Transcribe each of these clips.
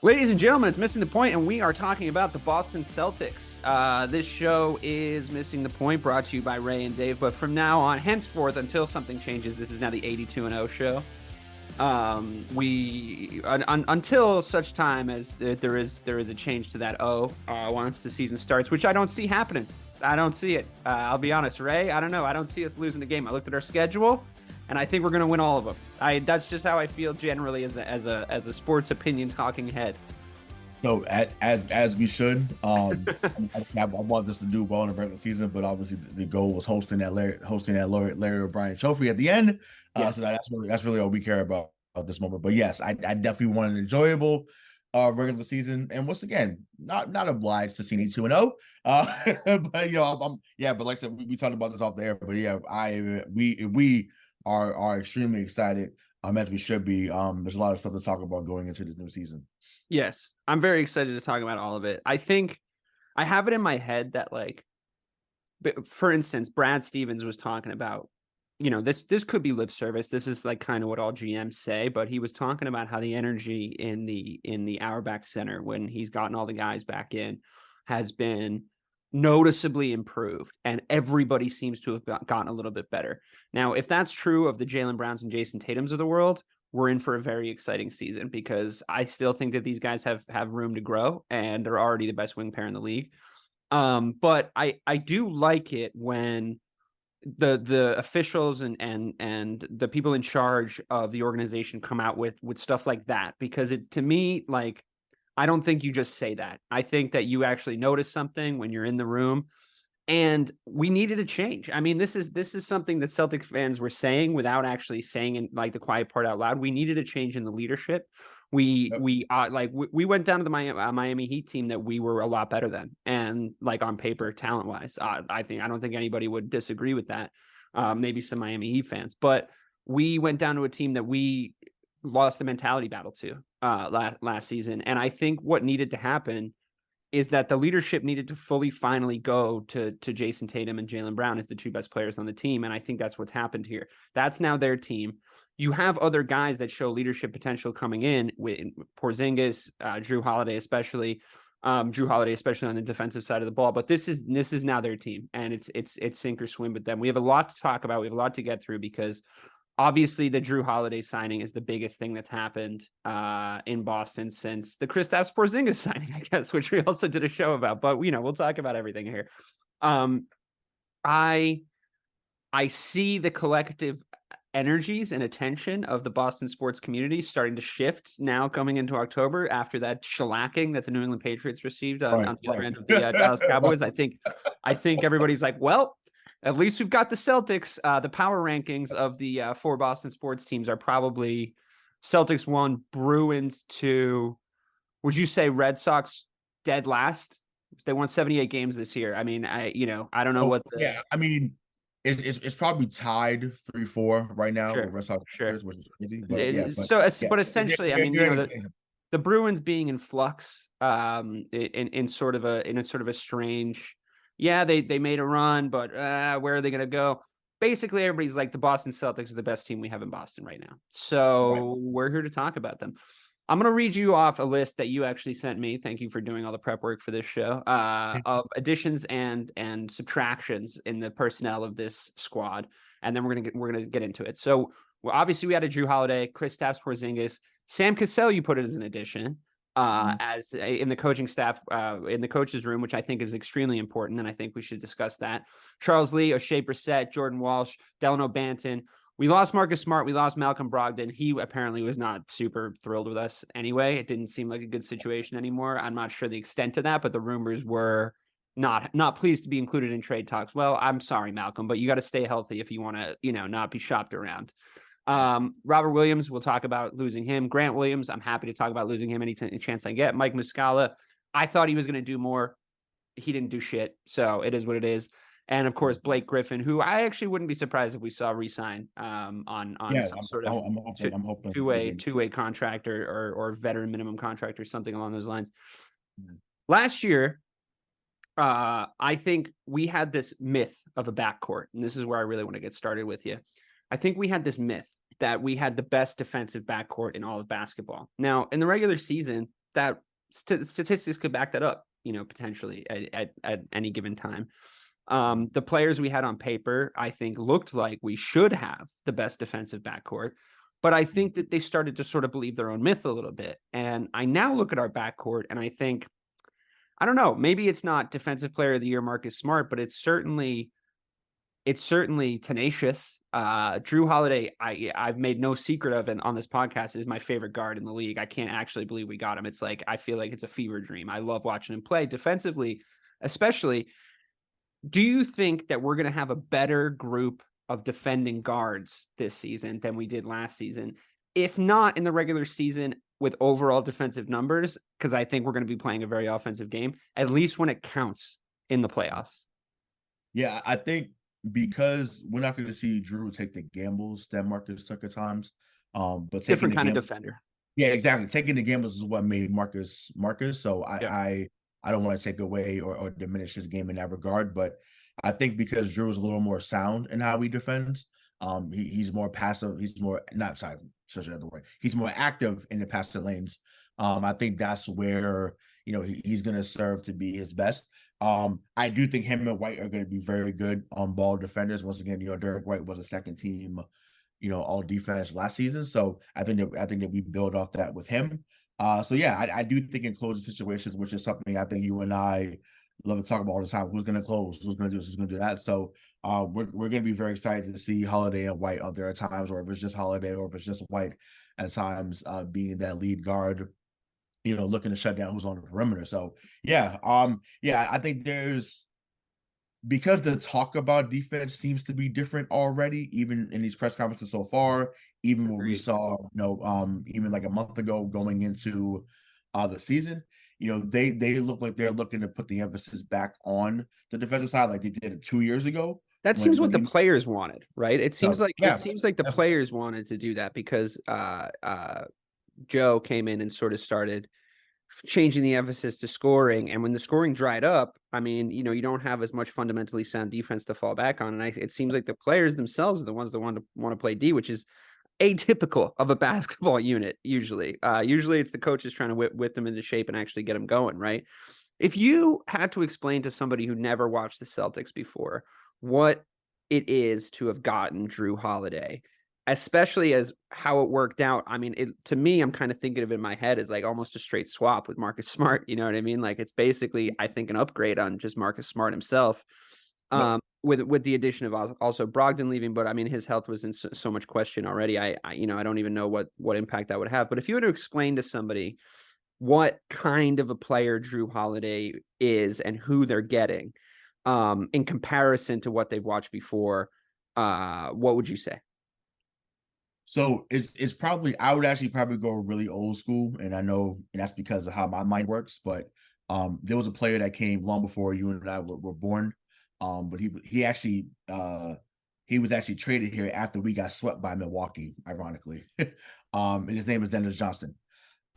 Ladies and gentlemen, it's Missing the Point, and we are talking about the Boston Celtics. This show is Missing the Point, brought to you by Ray and Dave. But from now on, henceforth, until something changes, this is now the 82-0 show. Until such time as there is a change to that once the season starts, which I don't see happening. I don't see it. I'll be honest, Ray. I don't know. I don't see us losing the game. I looked at our schedule, and I think we're going to win all of them. That's just how I feel generally as a sports opinion talking head. No, as we should. I want this to do well in the regular season, but obviously the goal was hosting that Larry O'Brien Trophy at the end. Yes. So that's really all we care about at this moment. But yes, I definitely want an enjoyable regular season, and once again, not obliged to see 82-0. But but like I said, we talked about this off the air. But yeah, we are extremely excited, as we should be. There's a lot of stuff to talk about going into this new season. Yes, I'm very excited to talk about all of it. I think I have it in my head that, like, for instance, Brad Stevens was talking about, this could be lip service. This is like kind of what all GMs say, but he was talking about how the energy in the Auerbach Center, when he's gotten all the guys back in, has been noticeably improved, and everybody seems to have gotten a little bit better. Now, if that's true of the Jaylen Browns and Jason Tatums of the world, we're in for a very exciting season, because I still think that these guys have room to grow, and they're already the best wing pair in the league. But I do like it when the officials and the people in charge of the organization come out with stuff like that, because to me, like, I don't think you just say that. I think that you actually notice something when you're in the room, and we needed a change. I mean, this is something that Celtics fans were saying without actually saying in, like, the quiet part out loud. We needed a change in the leadership. We went down to the Miami Heat team that we were a lot better than, and, like, on paper, talent wise, I don't think anybody would disagree with that. Maybe some Miami Heat fans, but we went down to a team that we lost the mentality battle to last season. And I think what needed to happen is that the leadership needed to fully finally go to Jason Tatum and Jaylen Brown as the two best players on the team. And I think that's what's happened here. That's now their team. You have other guys that show leadership potential coming in, with Porzingis, Jrue Holiday, especially on the defensive side of the ball. But this is now their team, and it's sink or swim with them. We have a lot to talk about. We have a lot to get through, because obviously the Jrue Holiday signing is the biggest thing that's happened in Boston since the Kristaps Porzingis signing, I guess, which we also did a show about. But we'll talk about everything here. I see the collective energies and attention of the Boston sports community starting to shift now, coming into October, after that shellacking that the New England Patriots received on the other end of the Dallas Cowboys. I think everybody's like, well, at least we've got the Celtics. The power rankings of the four Boston sports teams are probably Celtics 1, Bruins 2. Would you say Red Sox dead last? They won 78 games this year. I mean, I don't know what. I mean, it's probably tied 3-4 right now with Red Sox, which is crazy. But essentially, I mean, the Bruins being in flux, in sort of a strange. Yeah, they made a run, but where are they going to go? Basically, everybody's like, the Boston Celtics are the best team we have in Boston right now. So we're here to talk about them. I'm going to read you off a list that you actually sent me. Thank you for doing all the prep work for this show, of additions and subtractions in the personnel of this squad. And then we're going to get into it. So obviously we had a Jrue Holiday, Kristaps Porzingis, Sam Cassell, you put it as an addition. As in the coaching staff, in the coach's room, which I think is extremely important, and I think we should discuss that. Charles Lee, Oshae Brissett, Jordan Walsh, Dalano Banton. We lost Marcus Smart. We lost Malcolm Brogdon. He apparently was not super thrilled with us anyway. It didn't seem like a good situation anymore. I'm not sure the extent of that, but the rumors were not pleased to be included in trade talks. Well, I'm sorry, Malcolm, but you got to stay healthy if you want to, not be shopped around. Robert Williams, we'll talk about losing him. Grant Williams, I'm happy to talk about losing him any chance I get. Mike Muscala, I thought he was going to do more. He didn't do shit, so it is what it is. And of course, Blake Griffin, who I actually wouldn't be surprised if we saw re-sign on some sort of two-way contract or veteran minimum contract or something along those lines. Last year, I think we had this myth of a backcourt, and this is where I really want to get started with you. I think we had this myth that we had the best defensive backcourt in all of basketball. Now, in the regular season, that statistics could back that up, potentially at any given time. The players we had on paper, I think, looked like we should have the best defensive backcourt, but I think that they started to sort of believe their own myth a little bit. And I now look at our backcourt and I think, I don't know, maybe it's not defensive player of the year Marcus Smart, but it's certainly tenacious. Jrue Holiday, I've made no secret of it on this podcast, is my favorite guard in the league. I can't actually believe we got him. It's like, I feel like it's a fever dream. I love watching him play defensively, especially. Do you think that we're going to have a better group of defending guards this season than we did last season? If not in the regular season with overall defensive numbers, because I think we're going to be playing a very offensive game, at least when it counts in the playoffs. Yeah, I think because we're not going to see Jrue take the gambles that Marcus took at times. But different kind of defender. Yeah, exactly. Taking the gambles is what made Marcus. So I don't want to take away or diminish his game in that regard, but I think because Jrue is a little more sound in how he defends, he's more passive. He's more he's more active in the passive lanes. I think that's where he's going to serve to be his best. I do think him and White are going to be very good on ball defenders. Once again, Derek White was a second team, all defense last season. So I think that we build off that with him. So yeah, I do think in closing situations, which is something I think you and I love to talk about all the time. Who's going to close? Who's going to do this? Who's going to do that? So we're going to be very excited to see Holiday and White out there at times, or if it's just Holiday, or if it's just White at times, being that lead guard, looking to shut down who's on the perimeter. So yeah, I think because the talk about defense seems to be different already, even in these press conferences so far, even what we saw, even like a month ago going into the season, they look like they're looking to put the emphasis back on the defensive side, like they did it 2 years ago. That seems what the players wanted, right? It seems like the players wanted to do that because Joe came in and sort of started changing the emphasis to scoring. And when the scoring dried up, I mean, you don't have as much fundamentally sound defense to fall back on. And it seems like the players themselves are the ones that want to play D, which is atypical of a basketball unit. Usually it's the coaches trying to whip them into shape and actually get them going, right? If you had to explain to somebody who never watched the Celtics before what it is to have gotten Jrue Holiday, especially as how it worked out. I mean, to me, I'm kind of thinking of it in my head as like almost a straight swap with Marcus Smart. You know what I mean? Like it's basically, I think, an upgrade on just Marcus Smart himself. With the addition of also Brogdon leaving, but I mean, his health was in so much question already. I don't even know what impact that would have. But if you were to explain to somebody what kind of a player Jrue Holiday is and who they're getting, in comparison to what they've watched before, what would you say? So it's probably, I would actually probably go really old school, and I know, and that's because of how my mind works. But there was a player that came long before you and I were born. But he was actually traded here after we got swept by Milwaukee, ironically. And his name is Dennis Johnson.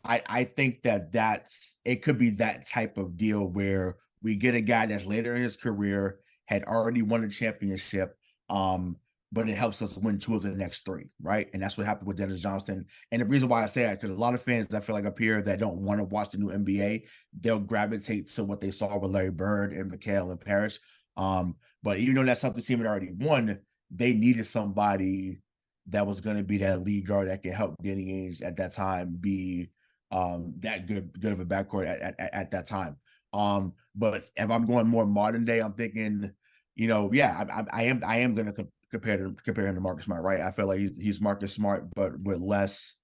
I think it could be that type of deal where we get a guy that's later in his career, had already won a championship, but it helps us win 2 of the next 3, right? And that's what happened with Dennis Johnson. And the reason why I say that, because a lot of fans, I feel like up here, that don't want to watch the new NBA, they'll gravitate to what they saw with Larry Bird and Muscala and Parrish. But even though that Celtics team had already won, they needed somebody that was going to be that lead guard that could help Danny Ainge at that time be that good of a backcourt at that time. But if I'm going more modern day, I'm thinking, I am going to compare him to Marcus Smart, right? I feel like he's Marcus Smart, but with less,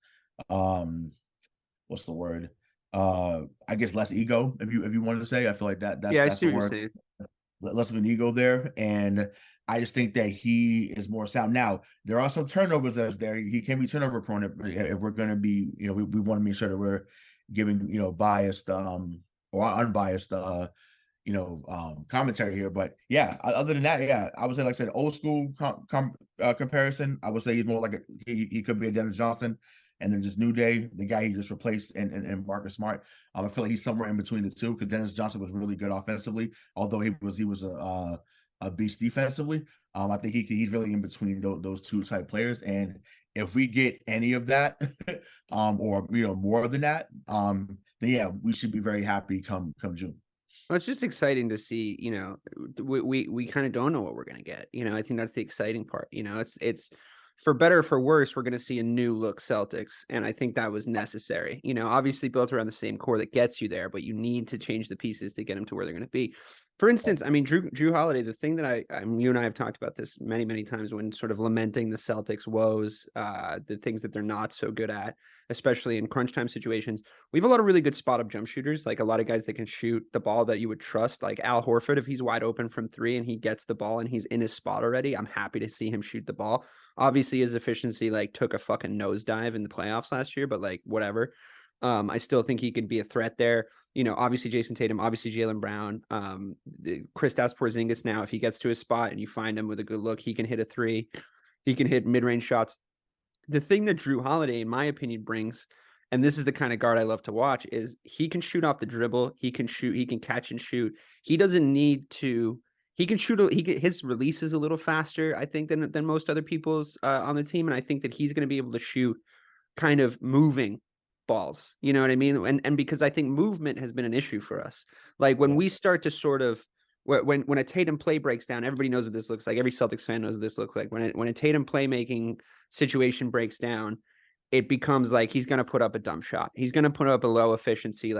what's the word? I guess less ego, if you wanted to say. I feel like that's the word. Less of an ego there, and I just think that he is more sound. Now, there are some turnovers that's there. He can be turnover prone if we're going to be, we want to make sure that we're giving, biased or unbiased, commentary here. But yeah, other than that, yeah, I would say, like I said, old school comparison. I would say he's more like he could be a Dennis Johnson. And then just New Day, the guy he just replaced, and Marcus Smart. I feel like he's somewhere in between the two, because Dennis Johnson was really good offensively, although he was a beast defensively. I think he's really in between those two type players. And if we get any of that, or more than that, then yeah, we should be very happy come June. Well, it's just exciting to see, we kind of don't know what we're going to get. I think that's the exciting part. It's for better or for worse, we're going to see a new look Celtics. And I think that was necessary, obviously built around the same core that gets you there, but you need to change the pieces to get them to where they're going to be. For instance, I mean, Jrue Holiday, the thing that you and I have talked about this many, many times when sort of lamenting the Celtics woes, the things that they're not so good at, especially in crunch time situations. We have a lot of really good spot up jump shooters, like a lot of guys that can shoot the ball that you would trust, like Al Horford. If he's wide open from three and he gets the ball and he's in his spot already, I'm happy to see him shoot the ball. Obviously, his efficiency took a fucking nosedive in the playoffs last year, but whatever. I still think he could be a threat there. Obviously Jason Tatum, obviously Jaylen Brown, Kristaps Porzingis. Now, if he gets to his spot and you find him with a good look, he can hit a three. He can hit mid-range shots. The thing that Jrue Holiday, in my opinion, brings, and this is the kind of guard I love to watch, is he can shoot off the dribble. He can shoot. He can catch and shoot. He doesn't need to. He can shoot. His release is a little faster, I think, than most other people's on the team, and I think that he's going to be able to shoot kind of moving balls. You know what I mean? And because I think movement has been an issue for us. Like when we start to sort of when a Tatum play breaks down, everybody knows what this looks like. Every Celtics fan knows what this looks like. When a Tatum playmaking situation breaks down, it becomes like he's going to put up a dumb shot. He's going to put up a low efficiency,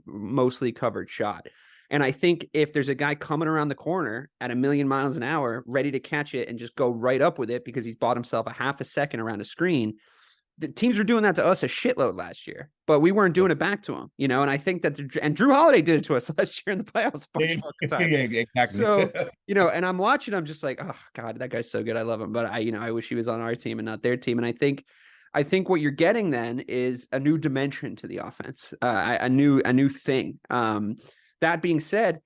mostly covered shot. And I think if there's a guy coming around the corner at 1,000,000 miles an hour, ready to catch it and just go right up with it because he's bought himself a half a second around a screen, the teams were doing that to us a shitload last year, but we weren't doing it back to him, and I think that, and Jrue Holiday did it to us last year in the playoffs a bunch of times. Yeah, exactly. So, and I'm watching, I'm just like, oh God, that guy's so good. I love him. But I wish he was on our team and not their team. And I think what you're getting then is a new dimension to the offense, a new thing. That being said,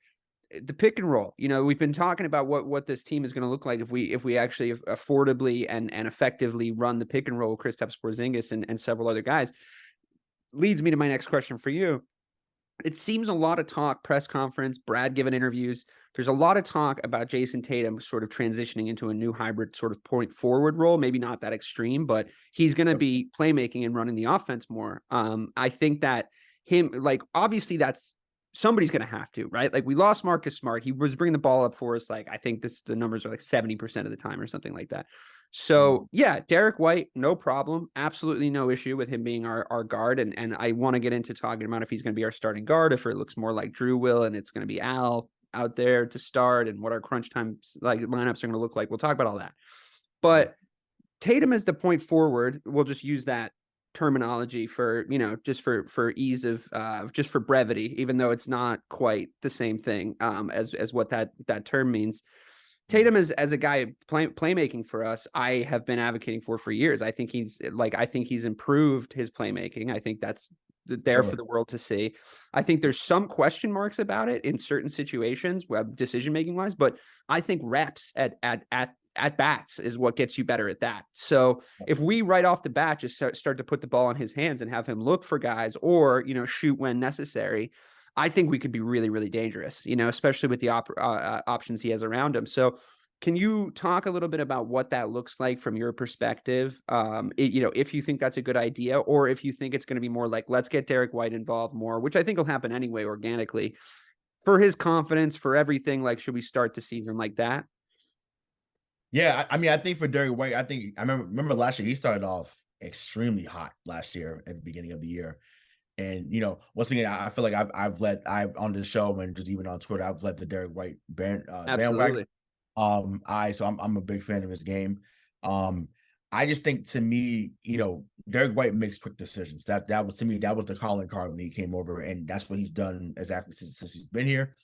the pick and roll, we've been talking about what this team is going to look like if we actually affordably and effectively run the pick and roll, Kristaps Porzingis and several other guys. Leads me to my next question for you. It seems a lot of talk, press conference, Brad giving interviews. There's a lot of talk about Jason Tatum sort of transitioning into a new hybrid sort of point forward role. Maybe not that extreme, but he's going to be playmaking and running the offense more. I think that obviously somebody's going to have to, right? We lost Marcus Smart. He was bringing the ball up for us. I think the numbers are 70% of the time or something like that. So yeah, Derek White, no problem. Absolutely no issue with him being our guard. And I want to get into talking about if he's going to be our starting guard, if it looks more like Jrue will, and it's going to be Al out there to start and what our crunch time lineups are going to look like. We'll talk about all that. But Tatum is the point forward. We'll just use that terminology for just for ease of just for brevity, even though it's not quite the same thing as what that term means. Tatum is, as a guy playmaking for us, I have been advocating for years. I think he's improved his playmaking. I think that's there for the world to see. I think there's some question marks about it in certain situations, decision making wise, but I think reps at bats is what gets you better at that. So if we right off the bat just start to put the ball in his hands and have him look for guys or, shoot when necessary, I think we could be really, really dangerous, especially with the options he has around him. So can you talk a little bit about what that looks like from your perspective? If you think that's a good idea, or if you think it's going to be more like, let's get Derek White involved more, which I think will happen anyway, organically, for his confidence, for everything. Should we start the season like that? Yeah, I mean, I think for Derek White, I remember last year he started off extremely hot last year at the beginning of the year. And once again, I feel like I've on this show and just even on Twitter, I've led the Derek White bandwagon. So I'm a big fan of his game. I just think, to me, Derek White makes quick decisions. That was, to me, that was the calling card when he came over, and that's what he's done exactly since he's been here.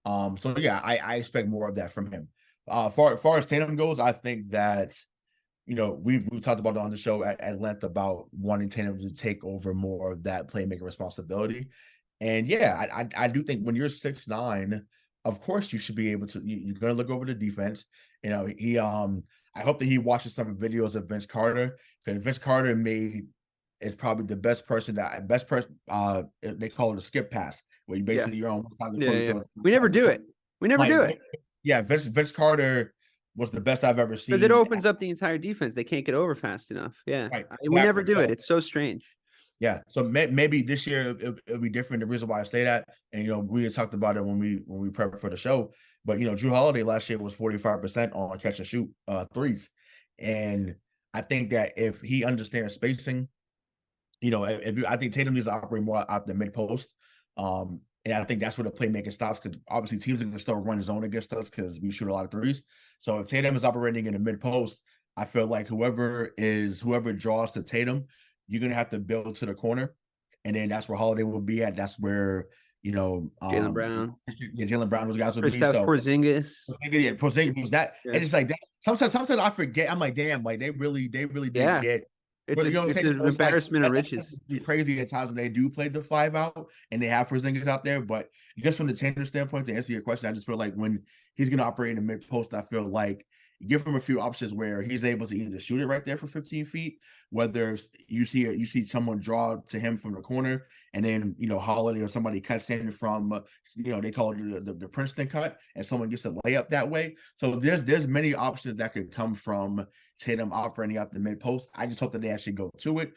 So yeah, I expect more of that from him. Far as Tatum goes, I think that we've talked about it on the show at length about wanting Tatum to take over more of that playmaker responsibility. And yeah, I do think when you're 6'9", of course you should be able to. You're going to look over the defense. I hope that he watches some videos of Vince Carter, because Vince Carter is probably the best person. They call it a skip pass, where you basically you're on one side of the court. We never do it. We never do it. Yeah, Vince Carter was the best I've ever seen. Because it opens up the entire defense. They can't get over fast enough. Yeah. Right. We never do So, it. It's so strange. Yeah. So maybe this year it'll be different. The reason why I say that, and we had talked about it when we prepped for the show, but Jrue Holiday last year was 45% on catch and shoot threes. And I think that if he understands spacing, I think Tatum needs to operate more out the mid post. And I think that's where the playmaking stops, because obviously teams are going to still run zone against us because we shoot a lot of threes. So if Tatum is operating in the mid post, I feel like whoever draws to Tatum, you're going to have to build to the corner. And then that's where Holiday will be at. That's where, Jaylen Brown. Yeah, Jaylen Brown, those guys would be. So Porzingis. Porzingis was that. Yeah. And it's like that. Sometimes I forget. I'm like, damn, like they really did get. It's an embarrassment of riches. It's crazy at times when they do play the 5 out and they have Porzingis out there. But just from the Tatum standpoint, to answer your question, I just feel like when he's going to operate in the mid post, I feel like give him a few options where he's able to either shoot it right there for 15 feet, whether you see someone draw to him from the corner, and then Holiday or somebody cuts in from they call it the Princeton cut, and someone gets a layup that way. So there's many options that could come from Tatum operating out the mid post. I just hope that they actually go to it,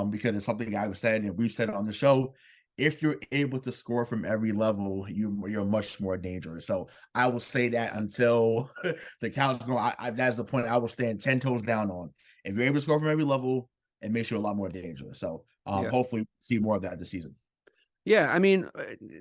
because it's something I've said and we've said on the show. If you're able to score from every level, you're much more dangerous. So I will say that until the count's going, that's the point I will stand 10 toes down on. If you're able to score from every level, it makes you a lot more dangerous. So hopefully see more of that this season. Yeah, I mean,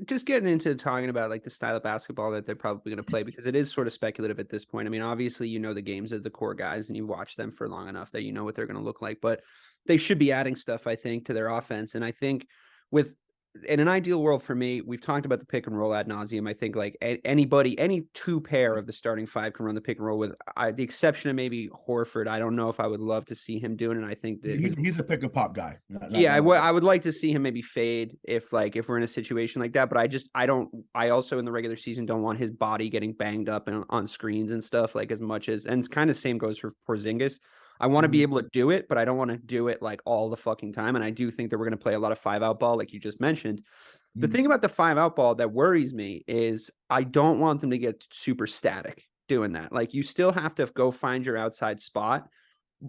just getting into talking about like the style of basketball that they're probably going to play, because it is sort of speculative at this point. I mean, obviously, the games of the core guys and you watch them for long enough that you know what they're going to look like, but they should be adding stuff, I think, to their offense. And I think in an ideal world for me, we've talked about the pick and roll ad nauseum. I think like any two pair of the starting 5 can run the pick and roll, with the exception of maybe Horford. I don't know if I would love to see him doing it. I think that he's a pick and pop guy. I would like to see him maybe fade if we're in a situation like that. But I also in the regular season don't want his body getting banged up on screens and stuff as much as, and it's kind of same goes for Porzingis. I want to be able to do it, but I don't want to do it like all the fucking time. And I do think that we're going to play a lot of 5-out ball, like you just mentioned. The thing about the 5-out ball that worries me is I don't want them to get super static doing that. Like you still have to go find your outside spot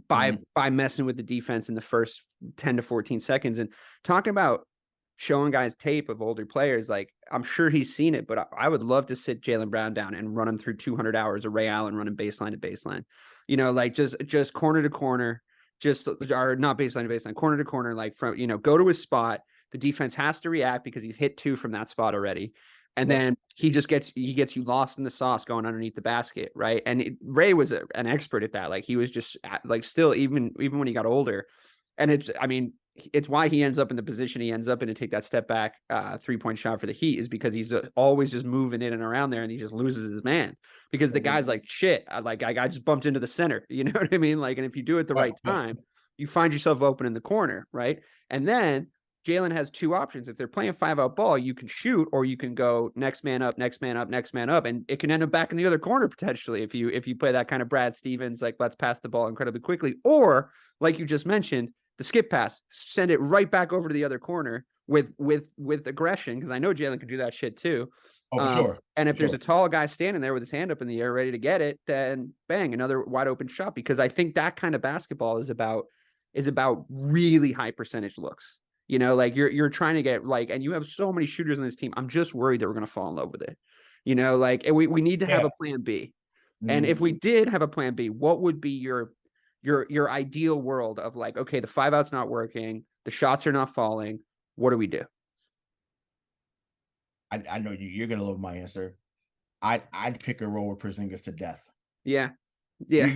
by messing with the defense in the first 10 to 14 seconds. And talking about showing guys tape of older players, like I'm sure he's seen it, but I would love to sit Jaylen Brown down and run him through 200 hours of Ray Allen running baseline to baseline. Just corner to corner, or not baseline to baseline, corner to corner, like from, go to his spot. The defense has to react because he's hit 2 from that spot already. And then he gets you lost in the sauce going underneath the basket. Right. And Ray was an expert at that. Like he was just still, even when he got older, and it's why he ends up in the position he ends up in to take that step back 3-point shot for the Heat, is because he's always just moving in and around there, and he just loses his man because the guy's like, shit, I just bumped into the center. You know what I mean? And if you do it the right time, you find yourself open in the corner. Right. And then Jaylen has 2 options. If they're playing 5-out ball, you can shoot, or you can go next man up, next man up, next man up. And it can end up back in the other corner potentially if you play that kind of Brad Stevens, like let's pass the ball incredibly quickly. Or like you just mentioned, the skip pass, send it right back over to the other corner with aggression, because I know Jaylen can do that shit too. Oh, for sure. And if there's a tall guy standing there with his hand up in the air ready to get it, then bang, another wide open shot. Because I think that kind of basketball is about really high percentage looks. You're trying to get and you have so many shooters on this team. I'm just worried that we're going to fall in love with it. We need to have a plan B. And if we did have a plan B, what would be your ideal world of okay, the 5-out's not working, the shots are not falling, what do we do? I know you're gonna love my answer. I'd pick a roll with Porzingis to death. Yeah. You're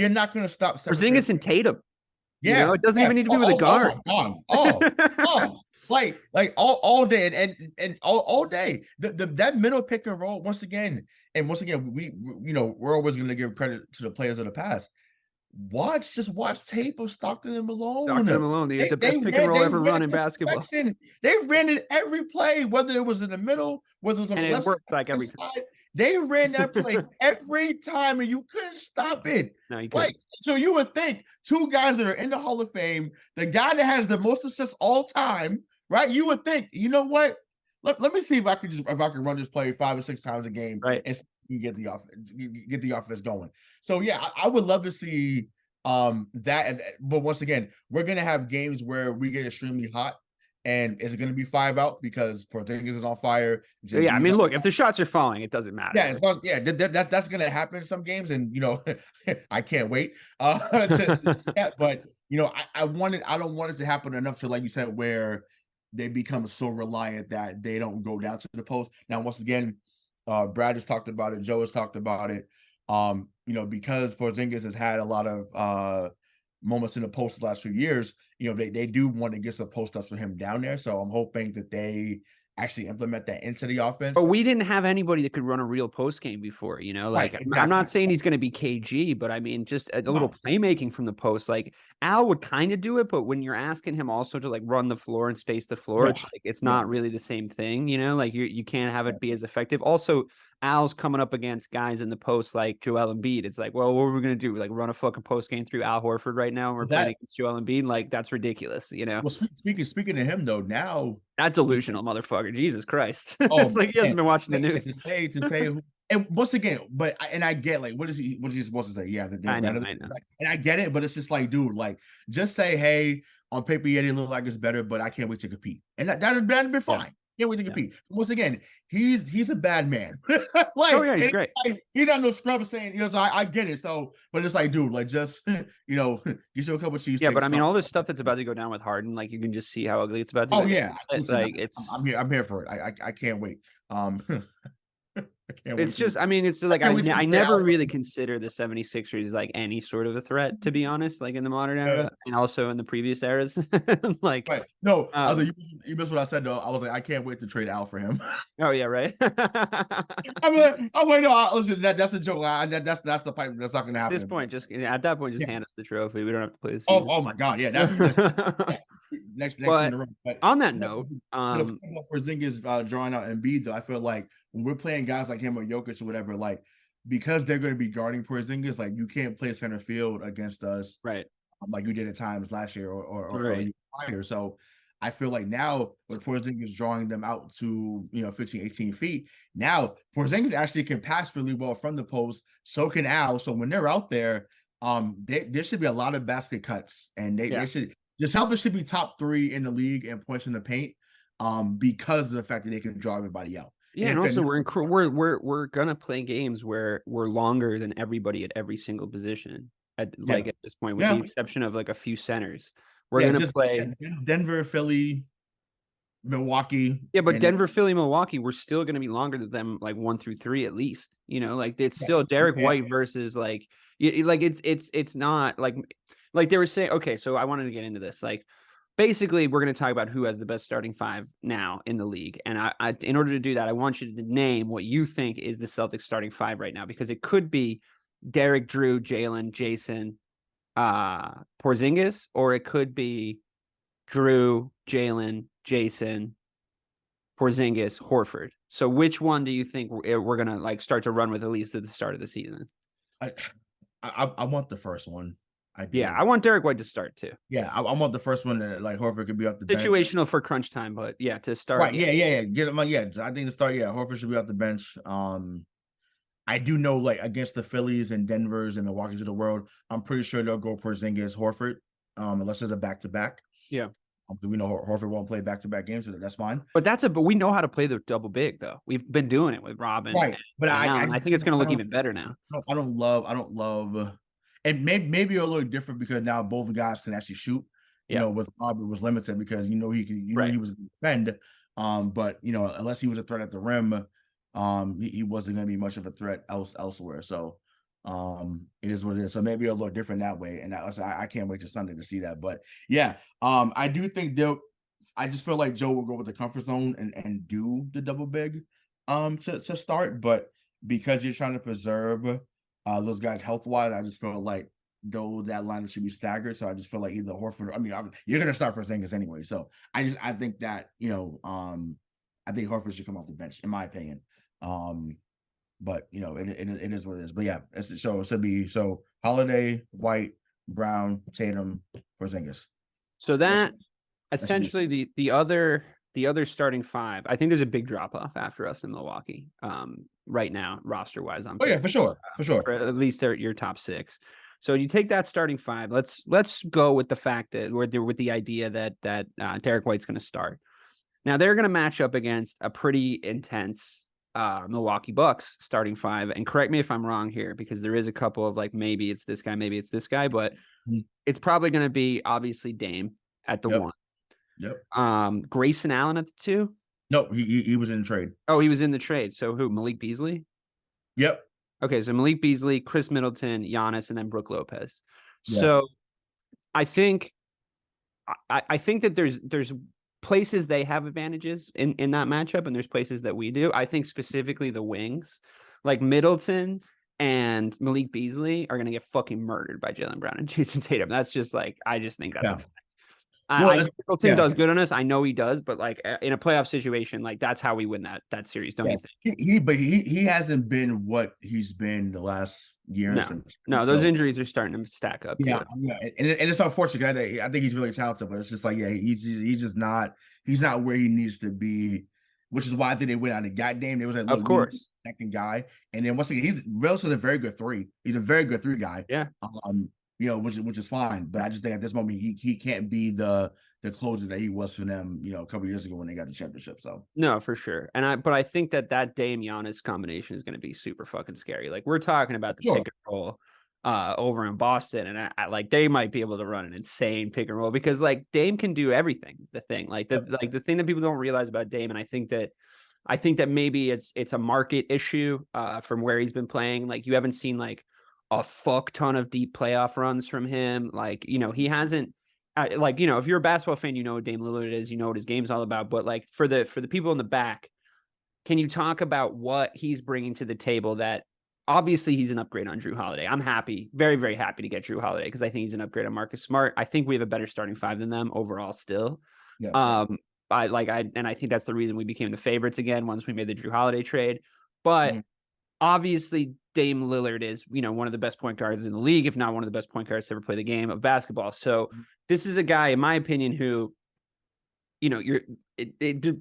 not gonna stop Porzingis and Tatum. Yeah, it doesn't even need to be with a guard. Like all day and all day. That middle pick and roll once again, we're always going to give credit to the players of the past. Just watch tape of Stockton and Malone. The best pick and roll ever run in basketball. They ran it every play, whether it was in the middle, whether it was on the left side, every time. They ran that play every time, and you couldn't stop it. No, you couldn't. So you would think 2 guys that are in the Hall of Fame, the guy that has the most assists all time, right? You would think, you know what? Let me see if I can run this play 5 or 6 times a game, right? And you get the offense, get the offense going. So yeah, I would love to see that. But once again, we're gonna have games where we get extremely hot, and is it gonna be 5 out because Porzingis is on fire? Yeah, I mean, look, if the shots are falling, it doesn't matter. Yeah, that's gonna happen in some games, and I can't wait. But I don't want it to happen enough to, like you said, where they become so reliant that they don't go down to the post. Now, once again, Brad has talked about it, Joe has talked about it. Because Porzingis has had a lot of moments in the post the last few years, they do want to get some post ups for him down there. So I'm hoping that they actually implement that into the offense. But we didn't have anybody that could run a real post game before, Right, exactly. I'm not saying he's going to be KG, but I mean, just a little playmaking from the post. Like Al would kind of do it, but when you're asking him also to like run the floor and space the floor, it's not really the same thing, like you can't have it be as effective. Also, Al's coming up against guys in the post like Joel Embiid. It's like, well, what are we going to do? Like run a fucking post game through Al Horford right now? And we're playing against Joel Embiid. Like that's ridiculous, Well, speaking to him though, now that's delusional, motherfucker. Jesus Christ. It's like he hasn't been watching the news. To say, and once again, I get like, what is he supposed to say? Yeah, I know. And I get it, but it's just like, dude, like, just say, hey, on paper, yeah, they look like it's better, but I can't wait to compete, and that'd be fine. Yeah. Can't wait to compete. Once again, he's a bad man. He's great. He's not no scrub saying, I get it. So, but it's like, dude, like just get you a couple of cheese. Yeah, but I mean, all this stuff that's about to go down with Harden, like you can just see how ugly it's about to go. Oh yeah, listen, I'm here for it. I can't wait. It's just, I mean, it's like I never really consider the 76ers like any sort of a threat, to be honest, like in the modern era and also in the previous eras. Like, right. No, I was like, you missed what I said though. I was like, I can't wait to trade Al for him. Oh yeah, right. I'm like, no, listen, that's a joke. That's the pipe. That's not gonna happen. At that point, just hand us the trophy. We don't have to play this. Oh my god, yeah. Next but in the room. But on that note, Porzingis drawing out Embiid, though, I feel like when we're playing guys like him or Jokic or whatever, like because they're going to be guarding Porzingis, like you can't play center field against us, right? Like you did at times last year or prior. So I feel like now with Porzingis drawing them out to 15, 18 feet, now Porzingis actually can pass really well from the post. So can Al. So when they're out there, there should be a lot of basket cuts, and they should. The Celtics should be top 3 in the league in points in the paint, because of the fact that they can draw everybody out. Yeah, and also we're gonna play games where we're longer than everybody at every single position. At this point, with the exception of like a few centers, we're gonna play Denver, Philly, Milwaukee. Yeah, but Denver, Philly, Milwaukee, we're still gonna be longer than them, like 1 through 3 at least. Like it's still Derek White versus like it's not like they were saying. Okay, so I wanted to get into this. Like, basically, we're going to talk about who has the best starting 5 now in the league. And I in order to do that, I want you to name what you think is the Celtics starting 5 right now, because it could be Derek, Jrue, Jalen, Jason, Porzingis, or it could be Jrue, Jalen, Jason, Porzingis, Horford. So which one do you think we're going to like start to run with at least at the start of the season? I want the first one. I want Derek White to start too. Yeah, I want the first one that like Horford could be off the bench. Situational for crunch time, but to start. Right, yeah. Get him. I think to start, Horford should be off the bench. I do know like against the Phillies and Denvers and Milwaukee's of the world, I'm pretty sure they'll go Porzingis, Horford, unless there's a back-to-back. Yeah. We know Horford won't play back-to-back games, so that's fine. But we know how to play the double big though. We've been doing it with Robin. Right. But I think it's going to look even better now. I don't love. And maybe a little different because now both guys can actually shoot. With Robin was limited because he can. He was going to defend. But unless he was a threat at the rim, he wasn't going to be much of a threat elsewhere. So, it is what it is. So maybe a little different that way. And I can't wait till Sunday to see that. But yeah, I do think I just feel like Joe will go with the comfort zone and do the double big, to start. But because you're trying to preserve those guys health-wise, I just feel like that lineup should be staggered. So I just feel like either Horford. I mean, you're gonna start Porzingis anyway. So I think that I think Horford should come off the bench, in my opinion. But it is what it is. But yeah, it should be Holiday, White, Brown, Tatum, Porzingis. So that essentially the other the other starting five, I think there's a big drop off after us in Milwaukee. Right now, roster wise, on Oh yeah, for sure, for sure. for at least your top six. So you take that starting five. Let's go with the fact that with the idea that Derek White's going to start. Now they're going to match up against a pretty intense Milwaukee Bucks starting five. And correct me if I'm wrong here, because there is a couple of like maybe it's this guy, but it's probably going to be obviously Dame at the one. Yep. Grayson Allen at the two. No, he was in the trade. Oh, he was in the trade. So who? Malik Beasley? Yep. Okay, so Malik Beasley, Chris Middleton, Giannis, and then Brook Lopez. Yeah. So I think that there's places they have advantages in that matchup, and there's places that we do. I think specifically the wings, like Middleton and Malik Beasley, are going to get fucking murdered by Jaylen Brown and Jason Tatum. That's just like, I just think that's a fact. Middleton does good on us. I know he does, but like in a playoff situation, like that's how we win that series, don't you think? He hasn't been what he's been the last year. No, those injuries are starting to stack up. Yeah, and it's unfortunate. I think he's really talented, but it's just like, yeah, he's just not. He's not where he needs to be, which is why I think they went out and got Dame. They was like, look, of course, second guy, and then once again, he's relatively a very good three. He's a very good three guy. Yeah. Which is fine, but I just think at this moment he can't be the closer that he was for them, a couple of years ago when they got the championship. So no, for sure. But I think that Dame Giannis combination is going to be super fucking scary. Like we're talking about the pick and roll over in Boston, and I like they might be able to run an insane pick and roll because like Dame can do everything. The thing, the thing that people don't realize about Dame, and I think that maybe it's a market issue from where he's been playing. Like you haven't seen like a fuck ton of deep playoff runs from him. Like, he hasn't if you're a basketball fan, you know what Dame Lillard is, you know what his game's all about. But like for the people in the back, can you talk about what he's bringing to the table that obviously he's an upgrade on Jrue Holiday? I'm happy, very, very happy to get Jrue Holiday because I think he's an upgrade on Marcus Smart. I think we have a better starting five than them overall still. Yeah. I think that's the reason we became the favorites again once we made the Jrue Holiday trade. But obviously Dame Lillard is, one of the best point guards in the league, if not one of the best point guards to ever play the game of basketball. So this is a guy, in my opinion, who,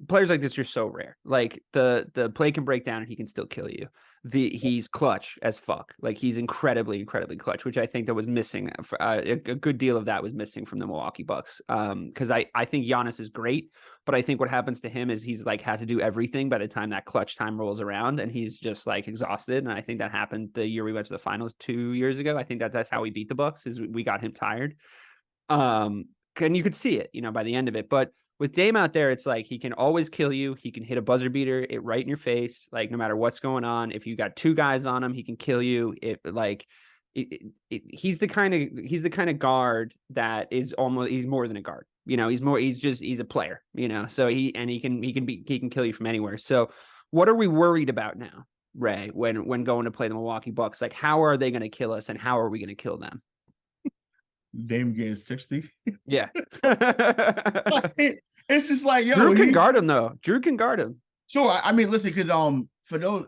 players like this are so rare. Like the play can break down and he can still kill you. He's clutch as fuck. Like he's incredibly, incredibly clutch, which I think that was missing. A good deal of that was missing from the Milwaukee Bucks. Because I think Giannis is great, but I think what happens to him is he's like had to do everything by the time that clutch time rolls around, and he's just like exhausted. And I think that happened the year we went to the finals 2 years ago. I think that's how we beat the Bucks, is we got him tired. And you could see it, by the end of it. But with Dame out there, it's like he can always kill you. He can hit a buzzer beater it right in your face, like no matter what's going on. If you got two guys on him, he can kill you. He's the kind of guard that is he's more than a guard. He's a player. So he can kill you from anywhere. So what are we worried about now, Ray, when going to play the Milwaukee Bucks? Like how are they going to kill us, and how are we going to kill them? Dame getting 60. Yeah. It's just like, Jrue can guard him though. Jrue can guard him. Sure. I mean, listen, because for those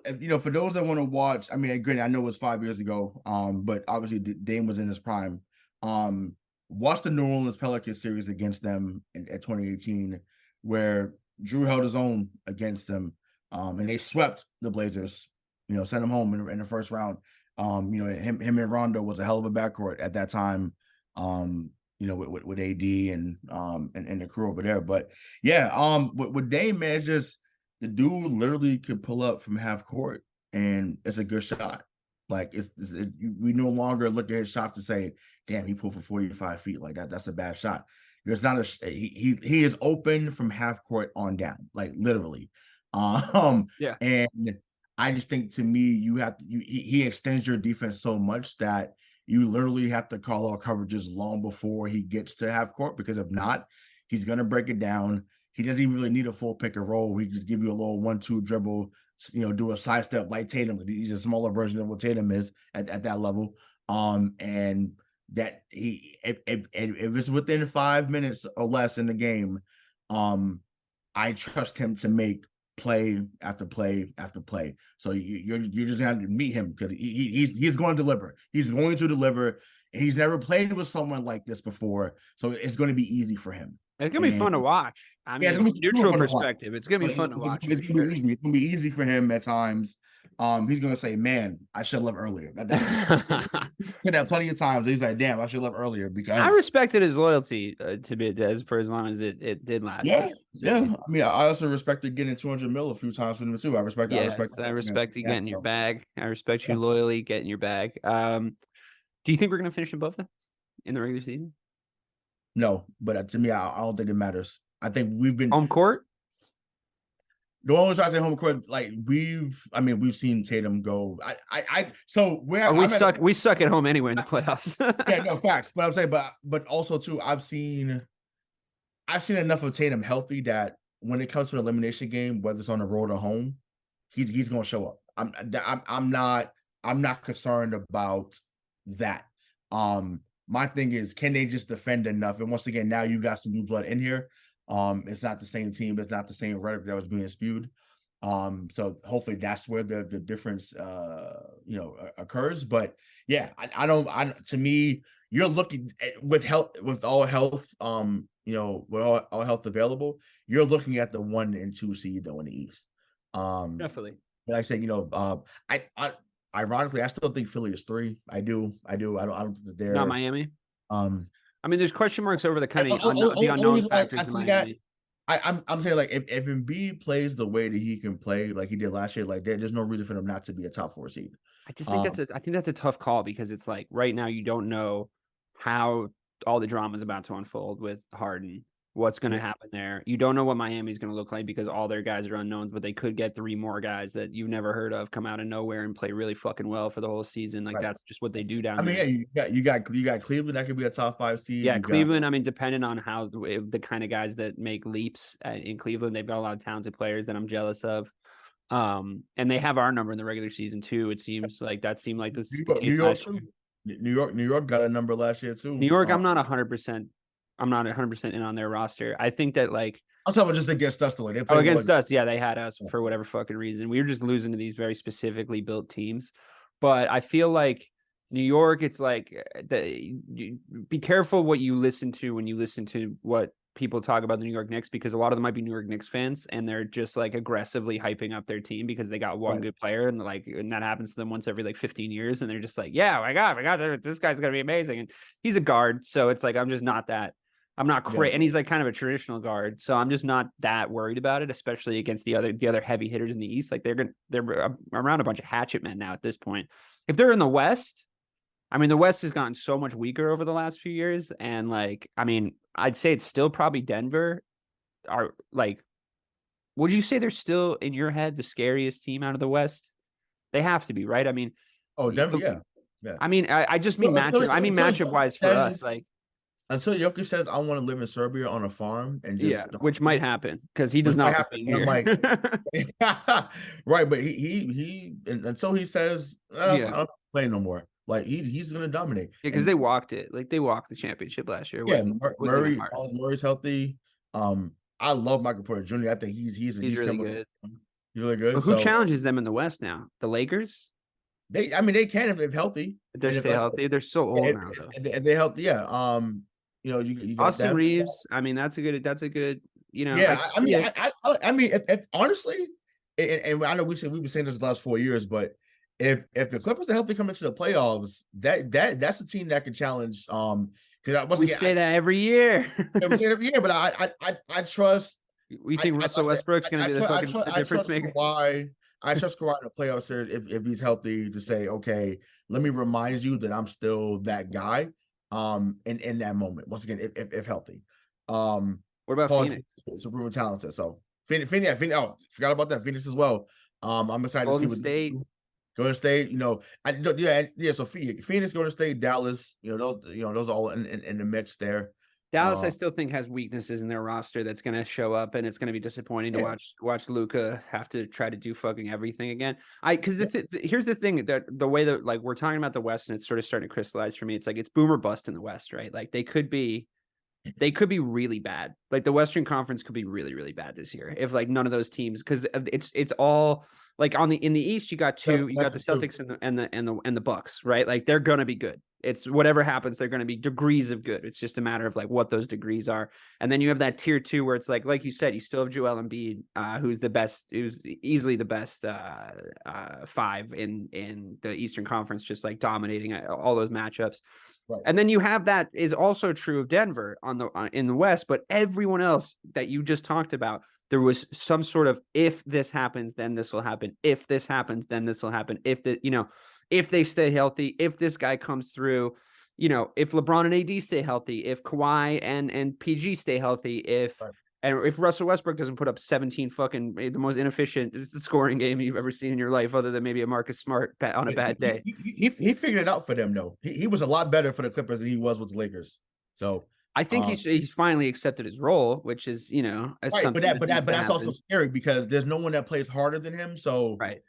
that want to watch, I mean, granted, I know it was 5 years ago, but obviously Dame was in his prime. Watch the New Orleans Pelicans series against them at 2018, where Jrue held his own against them, and they swept the Blazers. Sent them home in the first round. Him and Rondo was a hell of a backcourt at that time. With AD and the crew over there. But yeah, with Dame, man, it's just the dude literally could pull up from half court and it's a good shot. Like we no longer look at his shot to say, damn, he pulled for 45 feet. Like that's a bad shot. There's not he is open from half court on down, like literally. Yeah. And I just think, to me, he extends your defense so much that you literally have to call out coverages long before he gets to half court, because if not, he's going to break it down. He doesn't even really need a full pick and roll. He just give you a little 1-2 dribble, do a sidestep like Tatum. He's a smaller version of what Tatum is at that level. And that if it's within 5 minutes or less in the game, I trust him to make play after play after play. So you're just going to meet him, because he's going to deliver. He's going to deliver. He's never played with someone like this before, so it's going to be easy for him. It's gonna be fun to watch. I mean, it's from gonna a be super neutral fun to watch. perspective, it's gonna be Like, fun to watch. it's For gonna sure. be easy. It's gonna be easy for him at times. He's gonna say, "Man, I should have left earlier." Said that plenty of times. He's like, "Damn, I should have left earlier," I because respected his loyalty to Des for as long as it did last. yeah. I mean, I also respected getting 200 mil a few times from him too. I respect. I respect you getting your bag. I respect you loyally getting your bag. Do you think we're gonna finish above them in the regular season? No, but to me, I don't think it matters. I think we've been home court. The only reason I say home court, like we've seen Tatum go. We suck at home anyway in the playoffs. Yeah, no facts. But I'm saying, but also too, I've seen enough of Tatum healthy that when it comes to an elimination game, whether it's on the road or home, he's gonna show up. I'm not concerned about that. My thing is, can they just defend enough? And once again, now you got some new blood in here. It's not the same team. It's not the same rhetoric that was being spewed. So hopefully that's where the difference, occurs. But yeah, to me, you're looking at, with all health, with all health available, you're looking at the 1 and 2 seed though in the East. Definitely. Like I said, ironically, I still think Philly is 3. I do. I don't think that they're not Miami. I mean, there's question marks over the kind of the unknown factors in Miami. I'm saying, like, if Embiid plays the way that he can play, like he did last year, like there's no reason for them not to be a top 4 seed. I just think that's a tough call because it's like right now you don't know how all the drama is about to unfold with Harden. What's going to happen there? You don't know what Miami's going to look like because all their guys are unknowns, but they could get 3 more guys that you've never heard of come out of nowhere and play really fucking well for the whole season. Like that's just what they do down there. I mean, yeah, you got Cleveland that could be a top 5 seed. Yeah, Cleveland. I mean, depending on how the kind of guys that make leaps in Cleveland, they've got a lot of talented players that I'm jealous of. And they have our number in the regular season too. It seems like that seemed like this. New York got a number last year too. New York, I'm not 100%. I'm not 100% in on their roster. I think that like I'm talking about just against us the way they play. Against us, yeah, they had us for whatever fucking reason. We were just losing to these very specifically built teams. But I feel like New York, it's like be careful what you listen to when you listen to what people talk about the New York Knicks, because a lot of them might be New York Knicks fans and they're just like aggressively hyping up their team because they got one good player and that happens to them once every like 15 years and they're just like, yeah, my God, this guy's gonna be amazing. And he's a guard, so it's like I'm not crazy, and he's like kind of a traditional guard, so I'm just not that worried about it, especially against the other heavy hitters in the East. Like they're around a bunch of hatchet men now at this point. If they're in the West, I mean, the West has gotten so much weaker over the last few years, and like, I mean, I'd say it's still probably Denver. Are like, would you say they're still in your head the scariest team out of the West? They have to be, right? I mean, Denver, yeah. I mean, I just mean matchup. I mean matchup wise for us, like. Until Jokic says, "I want to live in Serbia on a farm," and just which might happen because he does not happen here. I'm like, right, but he until he says, "I don't play no more," like he's gonna dominate. Yeah, because they walked it. Like they walked the championship last year. Yeah, Murray's healthy. I love Michael Porter Jr. I think he's really good. He's really good. But who challenges them in the West now? The Lakers. They can if they're healthy. They stay healthy. They're so old now, though. They're healthy. Yeah. You got Austin Reeves. I mean, that's a good. Yeah, I mean, if honestly, and I know we've been saying this the last 4 years, but if the Clippers are healthy coming to the playoffs, that's a team that can challenge. Because we say that every year. We say it every year, but I trust. We think Russell Westbrook's going to be the fucking difference maker. I trust Kawhi in the playoffs here if he's healthy to say, okay, let me remind you that I'm still that guy. In that moment, once again, if healthy. What about Phoenix? It's a proven talented. So Phoenix. Oh, forgot about that. Phoenix as well. I'm excited Golden to see State. Golden State. So Phoenix, Golden State, Dallas. Those are all in the mix there. Dallas, I still think, has weaknesses in their roster that's going to show up, and it's going to be disappointing to watch Luka have to try to do fucking everything again. Because here's the thing, that the way that like we're talking about the West, and it's sort of starting to crystallize for me. It's like it's boom or bust in the West, right? Like they could be really bad, Like the Western Conference could be really, really bad this year if like none of those teams, because it's all like in the East, you got the Celtics and the Bucks, right? Like they're gonna be good. It's whatever happens, they're gonna be degrees of good. It's just a matter of like what those degrees are. And then you have that tier 2 where it's like you said, you still have Joel Embiid, who's easily the best 5 in the Eastern Conference, just like dominating all those matchups. Right. And then you have that is also true of Denver in the West, but everyone else that you just talked about, there was some sort of, if this happens, then this will happen. If this happens, then this will happen. If they stay healthy, if this guy comes through, if LeBron and AD stay healthy, if Kawhi and PG stay healthy, and if Russell Westbrook doesn't put up 17 the most inefficient scoring game you've ever seen in your life, other than maybe a Marcus Smart on a bad day. He figured it out for them, though. He was a lot better for the Clippers than he was with the Lakers. So I think he's finally accepted his role, which is, right. But that's also scary because there's no one that plays harder than him. So right.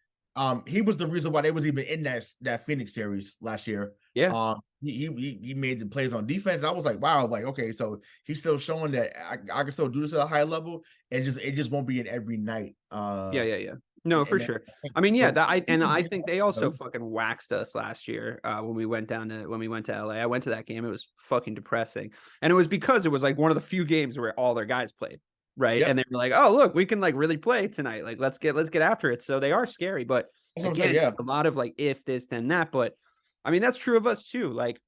He was the reason why they was even in that Phoenix series last year. Yeah. He made the plays on defense. I was like, wow, like, okay, so he's still showing that I can still do this at a high level, and it just won't be in every night. Yeah. No, for sure. I mean, yeah, I think they also fucking waxed us last year when we went to LA. I went to that game. It was fucking depressing, and it was because it was like one of the few games where all their guys played. Right. Yep. And they were like, oh, look, we can like really play tonight. Like, let's get after it. So they are scary. But again, it's a lot of like, if this, then that. But I mean, that's true of us too. Like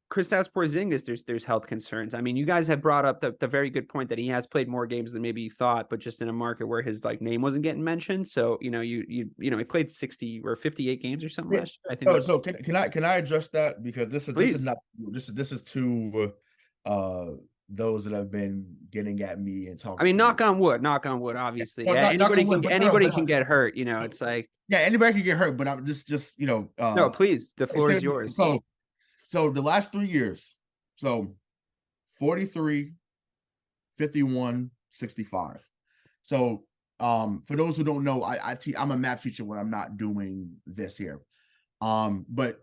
Kristaps Porzingis, there's health concerns. I mean, you guys have brought up the very good point that he has played more games than maybe you thought, but just in a market where his like name wasn't getting mentioned. So, he played 60 or 58 games or something last year. I think. So can I address that? Because this is to those that have been getting at me and talking. I mean, knock on wood, obviously. Yeah, anybody can get hurt, it's like. Yeah, anybody can get hurt, but I'm just no, please, the floor is yours. So the last 3 years, so 43, 51, 65. So for those who don't know, I'm a math teacher when I'm not doing this here. But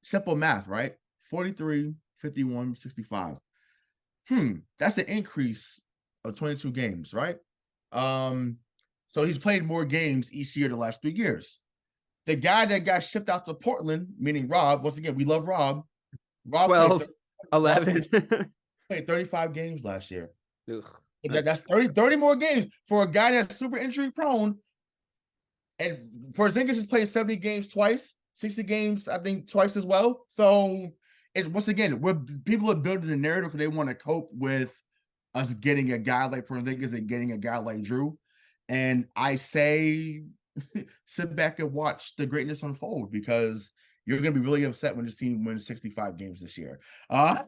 simple math, right? 43, 51, 65. That's an increase of 22 games, right? So he's played more games each year the last 3 years. The guy that got shipped out to Portland, meaning Rob, once again, we love Rob. 12, 11. Played 35 games last year. Ugh, that's 30 more games for a guy that's super injury prone. And Porzingis has played 70 games twice, 60 games, I think, twice as well. So it's once again, people are building a narrative because they want to cope with us getting a guy like Porzingis and getting a guy like Jrue. And I say, sit back and watch the greatness unfold, because you're going to be really upset when the team wins 65 games this year. I'm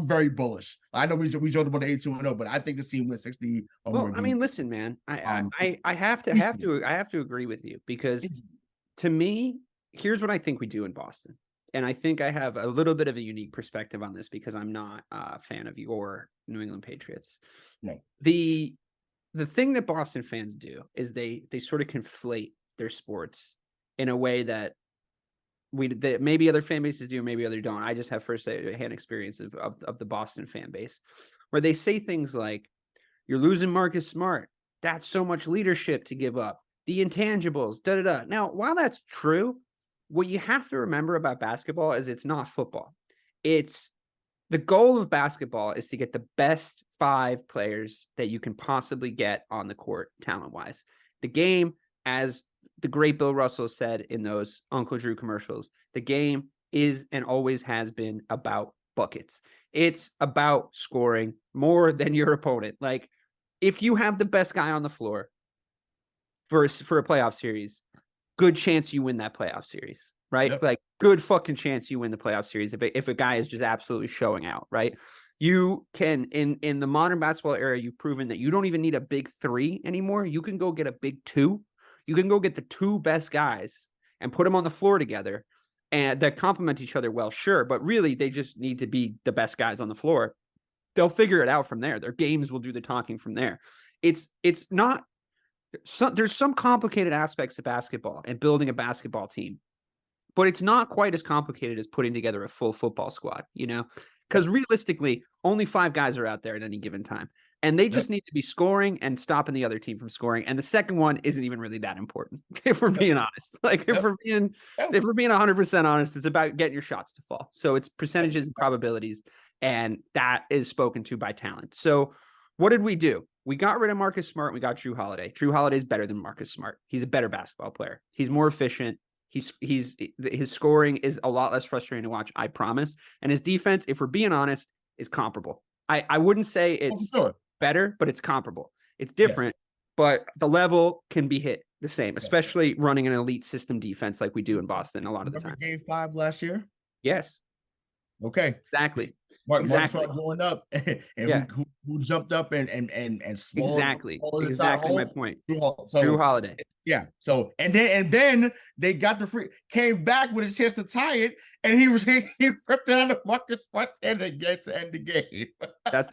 very bullish. I know we joked about the 82-0, but I think the team wins 60 or more games. I mean, listen, man, I have to agree with you, because to me, here's what I think we do in Boston. And I think I have a little bit of a unique perspective on this because I'm not a fan of your New England Patriots. No. The thing that Boston fans do is they sort of conflate their sports in a way that maybe other fan bases do, maybe other don't. I just have first-hand experience of the Boston fan base, where they say things like, "You're losing Marcus Smart. That's so much leadership to give up. The intangibles, da-da-da." Now, while that's true, what you have to remember about basketball is it's not football. It's the goal of basketball is to get the best 5 players that you can possibly get on the court, talent-wise. The game, as the great Bill Russell said in those Uncle Drew commercials, the game is and always has been about buckets. It's about scoring more than your opponent. Like, if you have the best guy on the floor for a playoff series, good chance you win that playoff series, right? Yep. Like, good fucking chance you win the playoff series if a guy is just absolutely showing out, right? You can, in the modern basketball era, you've proven that you don't even need a big 3 anymore. You can go get a big 2. You can go get the 2 best guys and put them on the floor together, and that complement each other well, sure, but really they just need to be the best guys on the floor. They'll figure it out from there. Their games will do the talking from there. It's not there's some complicated aspects to basketball and building a basketball team, but it's not quite as complicated as putting together a full football squad. Because realistically, only 5 guys are out there at any given time. And they just need to be scoring and stopping the other team from scoring. And the second one isn't even really that important, if we're being honest. Like if we're being 100% honest, it's about getting your shots to fall. So it's percentages and probabilities, and that is spoken to by talent. So what did we do? We got rid of Marcus Smart. We got Jrue Holiday. Jrue Holiday is better than Marcus Smart. He's a better basketball player. He's more efficient. His scoring is a lot less frustrating to watch, I promise. And his defense, if we're being honest, is comparable. I wouldn't say it's better, but it's comparable. It's different, but the level can be hit the same, especially running an elite system defense like we do in Boston a lot of the time. Game 5 last year? Yes. Okay. Exactly. Mark going up, and who jumped up and exactly my point. Jrue Holiday. Yeah. So and then they got the free, came back with a chance to tie it, and he ripped it out of Marcus Smart and to end the game. That's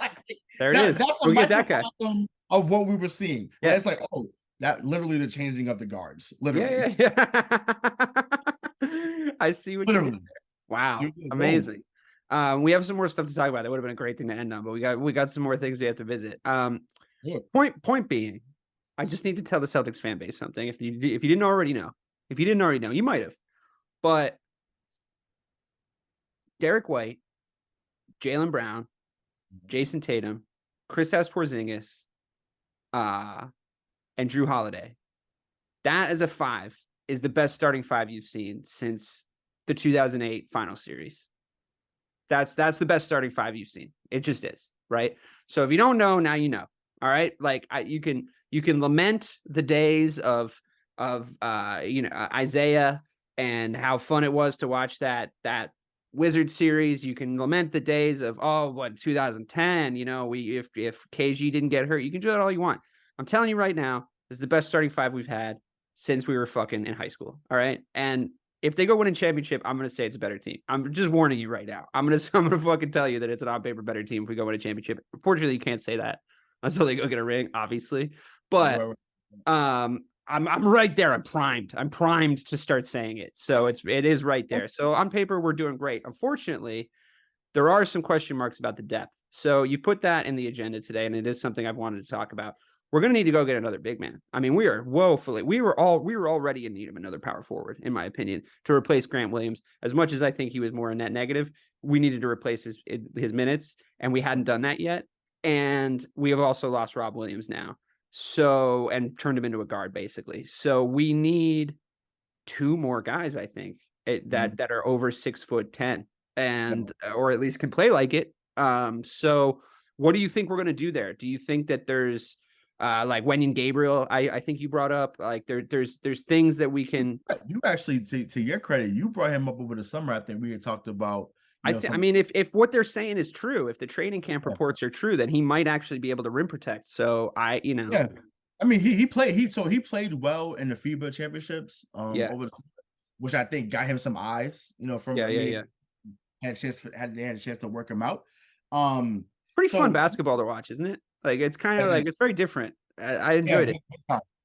there it is. That's a microcosm of what we were seeing. Yeah. It's like, oh, that literally the changing of the guards. Literally. Yeah. I see what you mean. Wow. Amazing. We have some more stuff to talk about. That would have been a great thing to end on, but we got some more things we have to visit. Point being, I just need to tell the Celtics fan base something. If you didn't already know, you might have. But Derek White, Jaylen Brown, Jason Tatum, Kristaps Porzingis, and Jrue Holiday. That as a 5 is the best starting 5 you've seen since the 2008 final series. That's the best starting 5 you've seen. It just is, right? So if you don't know, now you know. All right, like you can lament the days of Isaiah and how fun it was to watch that Wizards series. You can lament the days of 2010. If KG didn't get hurt, you can do that all you want. I'm telling you right now, this is the best starting 5 we've had since we were fucking in high school. All right, and if they go win a championship, I'm going to say it's a better team. I'm just warning you right now. I'm going to fucking tell you that it's an on paper better team if we go win a championship. Unfortunately, you can't say that until they go get a ring, obviously. But I'm right there. I'm primed to start saying it. So it is right there. So on paper, we're doing great. Unfortunately, there are some question marks about the depth. So you put that in the agenda today, and it is something I've wanted to talk about. We're going to need to go get another big man. I mean, we were already in need of another power forward, in my opinion, to replace Grant Williams. As much as I think he was more a net negative, we needed to replace his minutes, and we hadn't done that yet. And we have also lost Rob Williams now. So, and turned him into a guard, basically. So we need 2 more guys, I think, that are over 6'10", and or at least can play like it. So what do you think we're going to do there? Do you think that there's like Wenyen Gabriel, I think you brought up, like there's things that we can. You actually, to your credit, you brought him up over the summer. I think we had talked about. I mean, if what they're saying is true, if the training camp reports are true, then he might actually be able to rim protect. So I mean, he played well in the FIBA championships. Over which I think got him some eyes. From had a chance to work him out. Pretty fun basketball to watch, isn't it? Like it's kind of like it's very different. I enjoyed it.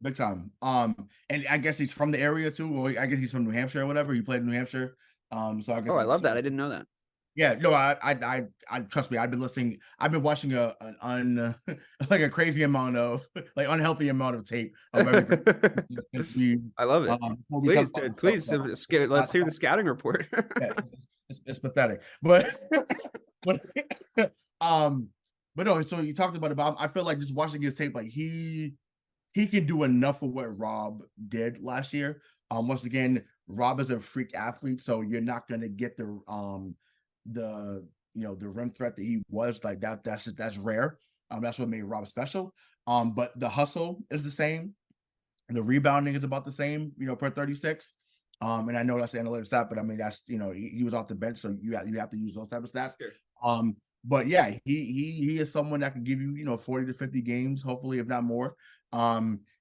Big time. And I guess he's from the area too. Or I guess he's from New Hampshire or whatever. He played in New Hampshire. So I guess. I love that. I didn't know that. Yeah, no, I trust me. I've been listening. I've been watching like a crazy amount of unhealthy amount of tape of everything. I love it. Please, let's hear the scouting report. It's pathetic, but no. So you talked about I feel like just watching his tape, like he can do enough of what Rob did last year. Once again, Rob is a freak athlete, so you're not gonna get the rim threat that he was like that. That's rare. That's what made Rob special. But the hustle is the same. The rebounding is about the same, per 36. And I know that's the analytics stat, but I mean that's he was off the bench, so you have to use those type of stats. Sure. But yeah, he is someone that can give you 40 to 50 games, hopefully, if not more.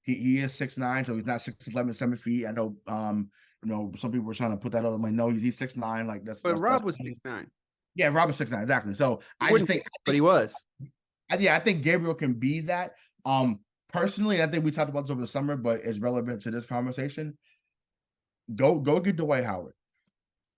He is 6'9", so he's not 6'11", 7 feet. I know some people were trying to put that on. Like, no, he's 6'9". Like that's. But Rob was 6'9". Yeah, Rob was 6'9", exactly. So I just think, but he was. I think Gabriel can be that. Personally, I think we talked about this over the summer, but it's relevant to this conversation. Go get Dwight Howard.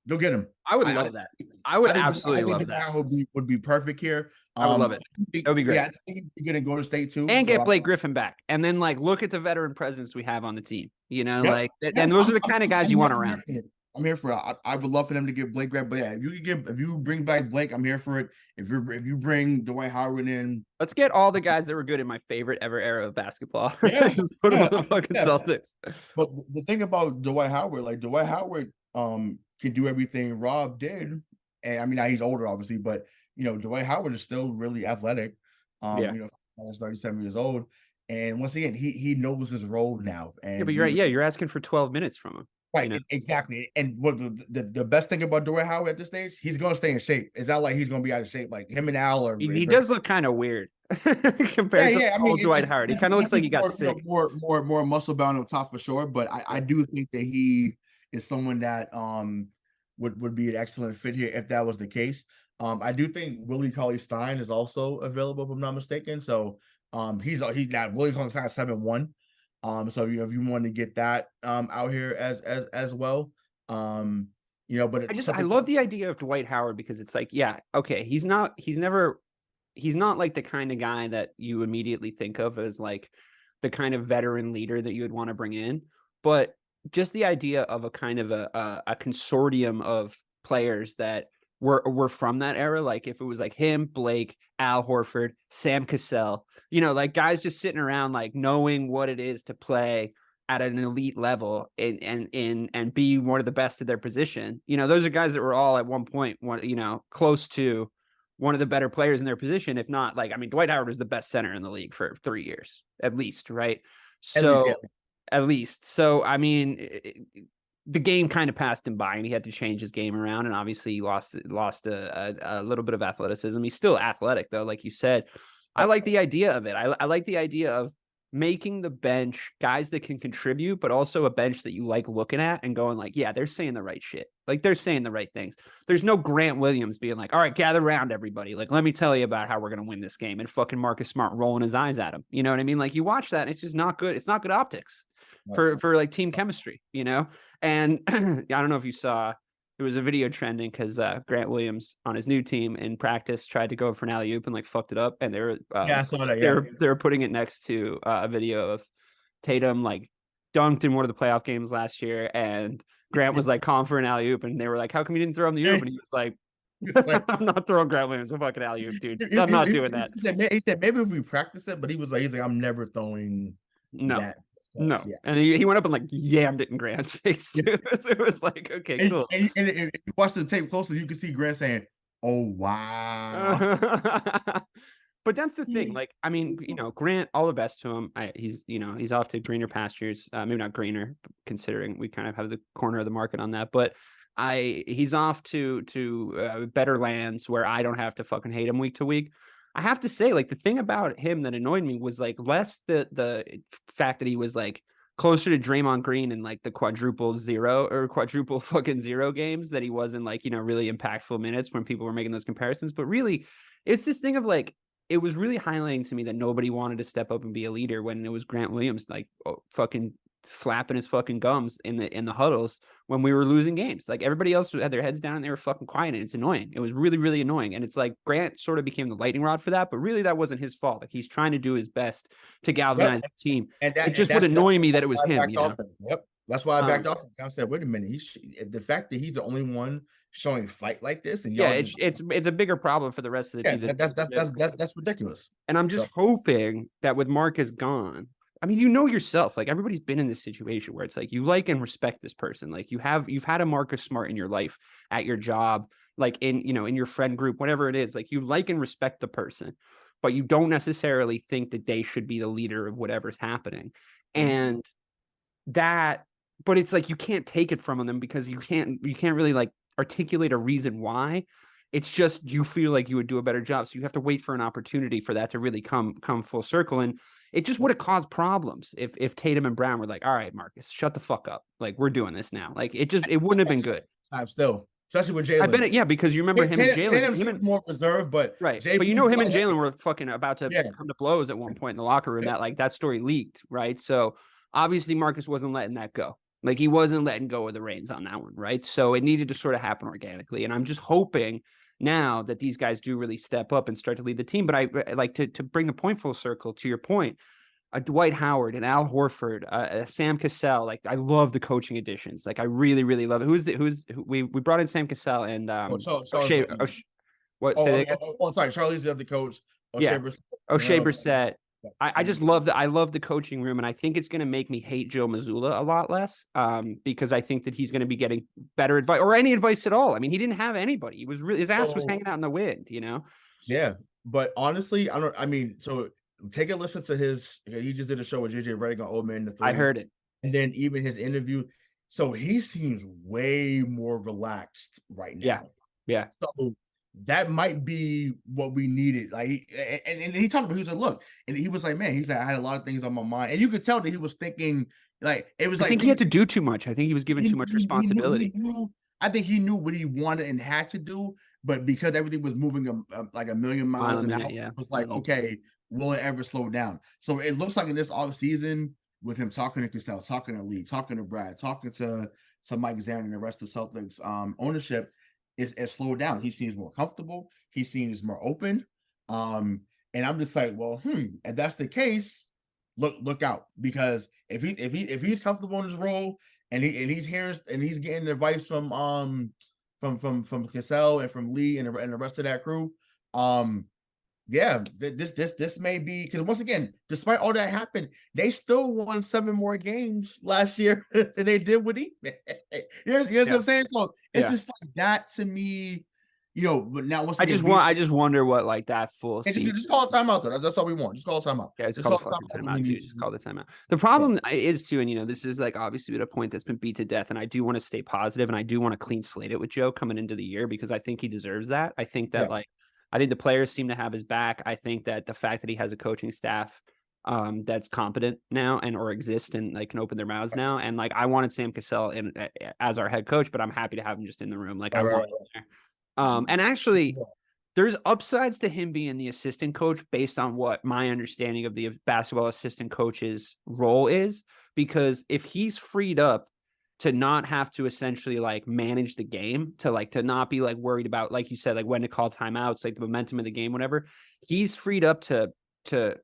Go get him. I would love that. I would absolutely love that. That would be perfect here. I would love it. That would be great. Yeah, I think he's gonna go to state too, and get Blake Griffin back, and then like look at the veteran presence we have on the team. Like, and those are the kind of guys you want around. I'm here for it. I would love for them to get Blake back, but yeah, if you bring back Blake, I'm here for it. If you bring Dwight Howard in, let's get all the guys that were good in my favorite ever era of basketball. Yeah, put them on the fucking Celtics. But the thing about Dwight Howard, like Dwight Howard, can do everything Rob did, and I mean he's older obviously, but Dwight Howard is still really athletic. He's 37 years old, and once again he knows his role now. And but you're right. Yeah, you're asking for 12 minutes from him. Right, exactly. And what the best thing about Dwight Howard at this stage, he's going to stay in shape. It's not like he's going to be out of shape. Like him and Al are. He does look kind of weird compared to old Dwight Howard. He kind of looks like he got sick. More muscle bound on top for sure. But I do think that he is someone that would be an excellent fit here if that was the case. I do think Willie Cauley-Stein is also available, if I'm not mistaken. So he's now Willie Cauley-Stein 7'1". So if you want to get that out here as well, but I love the idea of Dwight Howard because it's like, yeah, okay, he's not like the kind of guy that you immediately think of as like the kind of veteran leader that you would want to bring in, but just the idea of a kind of a consortium of players that were from that era. Like if it was like him, Blake, Al Horford, Sam Cassell, like guys just sitting around, like knowing what it is to play at an elite level and be one of the best of their position. Those are guys that were all at one point, close to one of the better players in their position. If not, like, I mean, Dwight Howard was the best center in the league for 3 years, at least. Right. So at least. So, I mean, the game kind of passed him by and he had to change his game around. And obviously he lost a little bit of athleticism. He's still athletic though. Like you said, I like the idea of it. I like the idea of making the bench guys that can contribute, but also a bench that you like looking at and going like, yeah, they're saying the right shit. Like they're saying the right things. There's no Grant Williams being like, all right, gather around everybody. Like, let me tell you about how we're going to win this game. And fucking Marcus Smart rolling his eyes at him. You know what I mean? Like you watch that and it's just not good. It's not good optics for like team chemistry, And I don't know if you saw, there was a video trending because Grant Williams on his new team in practice tried to go for an alley-oop and like fucked it up. And they were I saw that. Yeah. They were putting it next to a video of Tatum like dunked in one of the playoff games last year, and Grant was like calling for an alley-oop, and they were like, "How come you didn't throw him the oop?" And he was like, "I'm not throwing Grant Williams a fucking alley-oop, dude. I'm not doing that." He said maybe if we practice it, but he's like, I'm never throwing that. No, yeah. And he went up and like yammed it in Grant's face too. So it was like, okay, cool. And if you watch the tape closely, you can see Grant saying, "Oh wow." But that's the thing. Like, I mean, Grant, all the best to him. He's off to greener pastures. Maybe not greener, considering we kind of have the corner of the market on that. But he's off to better lands where I don't have to fucking hate him week to week. I have to say, like, the thing about him that annoyed me was like less the fact that he was like closer to Draymond Green in like the quadruple fucking zero games that he was in like, really impactful minutes when people were making those comparisons. But really, it's this thing of like, it was really highlighting to me that nobody wanted to step up and be a leader when it was Grant Williams, like fucking flapping his fucking gums in the huddles when we were losing games. Like everybody else had their heads down and they were fucking quiet, and it's annoying. It was really, really annoying. And it's like Grant sort of became the lightning rod for that, but really that wasn't his fault. Like he's trying to do his best to galvanize the team. And it just would annoy me that it was him. Yep. That's why I backed off. I said, wait a minute. The fact that he's the only one showing fight like this, and it's a bigger problem for the rest of the team. That's ridiculous. And I'm just hoping that with Marcus gone, I mean, yourself, like everybody's been in this situation where it's like you like and respect this person. Like you've had a Marcus Smart in your life, at your job, like in your friend group, whatever it is. Like you like and respect the person, but you don't necessarily think that they should be the leader of whatever's happening. And but it's like you can't take it from them because you can't really like articulate a reason why. It's just you feel like you would do a better job, so you have to wait for an opportunity for that to really come full circle. And it just would have caused problems if Tatum and Brown were like, all right, Marcus, shut the fuck up, like we're doing this now. Like it wouldn't have been good. I'm still, especially with Jalen. I bet because you remember him and Jalen. Tatum's more reserved, but right. But him and Jalen were fucking about to come to blows at one point in the locker room. That story leaked, right? So obviously Marcus wasn't letting that go. Like, he wasn't letting go of the reins on that one, right? So it needed to sort of happen organically. And I'm just hoping now that these guys do really step up and start to lead the team. But I like to bring the point full circle to your point. Dwight Howard and Al Horford, Sam Cassell. Like, I love the coaching additions. Like, I really, really love it. We brought in Sam Cassell and O'Shea. What? Say that again? Sorry, Charlie's the other coach. Yeah, O'Shea Brissett. I just love that. I love the coaching room, and I think it's going to make me hate Joe Mazzulla a lot less, because I think that he's going to be getting better advice or any advice at all. I mean, he didn't have anybody. He was really, his ass was hanging out in the wind, you know? Yeah, but honestly, so take a listen to he just did a show with JJ Redick on Old Man the Three. I heard it. And then even his interview. So he seems way more relaxed right now. Yeah. So that might be what we needed. Like, and he talked about, he was like, look, and he was like, man, he's like, I had a lot of things on my mind. And you could tell that he was thinking, like, it was I like, think he had to do too much. I think he was given too much responsibility. I think he knew what he wanted and had to do, but because everything was moving like a million miles an hour, it was like, okay, will it ever slow down? So it looks like in this offseason, with him talking to Kristaps, talking to Lee, talking to Brad, talking to Mike Zan and the rest of Celtics ownership, is slowed down. He seems more comfortable. He seems more open. And I'm just like, well, if that's the case, look out, because if he's comfortable in his role and he's hearing and he's getting advice from Cassell and from Lee and the rest of that crew, yeah, this may be, because once again, despite all that happened, they still won 7 more games last year than they did with Ime. You know what I'm saying? So it's just like that to me, you know. But now once again, I just wonder what, like, that full season. Just call a timeout though. That's all we want. Just call a timeout. Yeah, just call a timeout. Just call the timeout. The problem is too, and you know, this is like obviously been a point that's been beat to death, and I do want to stay positive, and I do want to clean slate it with Joe coming into the year, because I think he deserves that. I think that I think the players seem to have his back. I think that the fact that he has a coaching staff that's competent now or exist and like can open their mouths now. And like, I wanted Sam Cassell as our head coach, but I'm happy to have him just in the room. Like, I want him there. And actually, there's upsides to him being the assistant coach based on what my understanding of the basketball assistant coach's role is, because if he's freed up to not have to essentially like manage the game, to not be like worried about, like you said, like when to call timeouts, like the momentum of the game, whatever, he's freed up to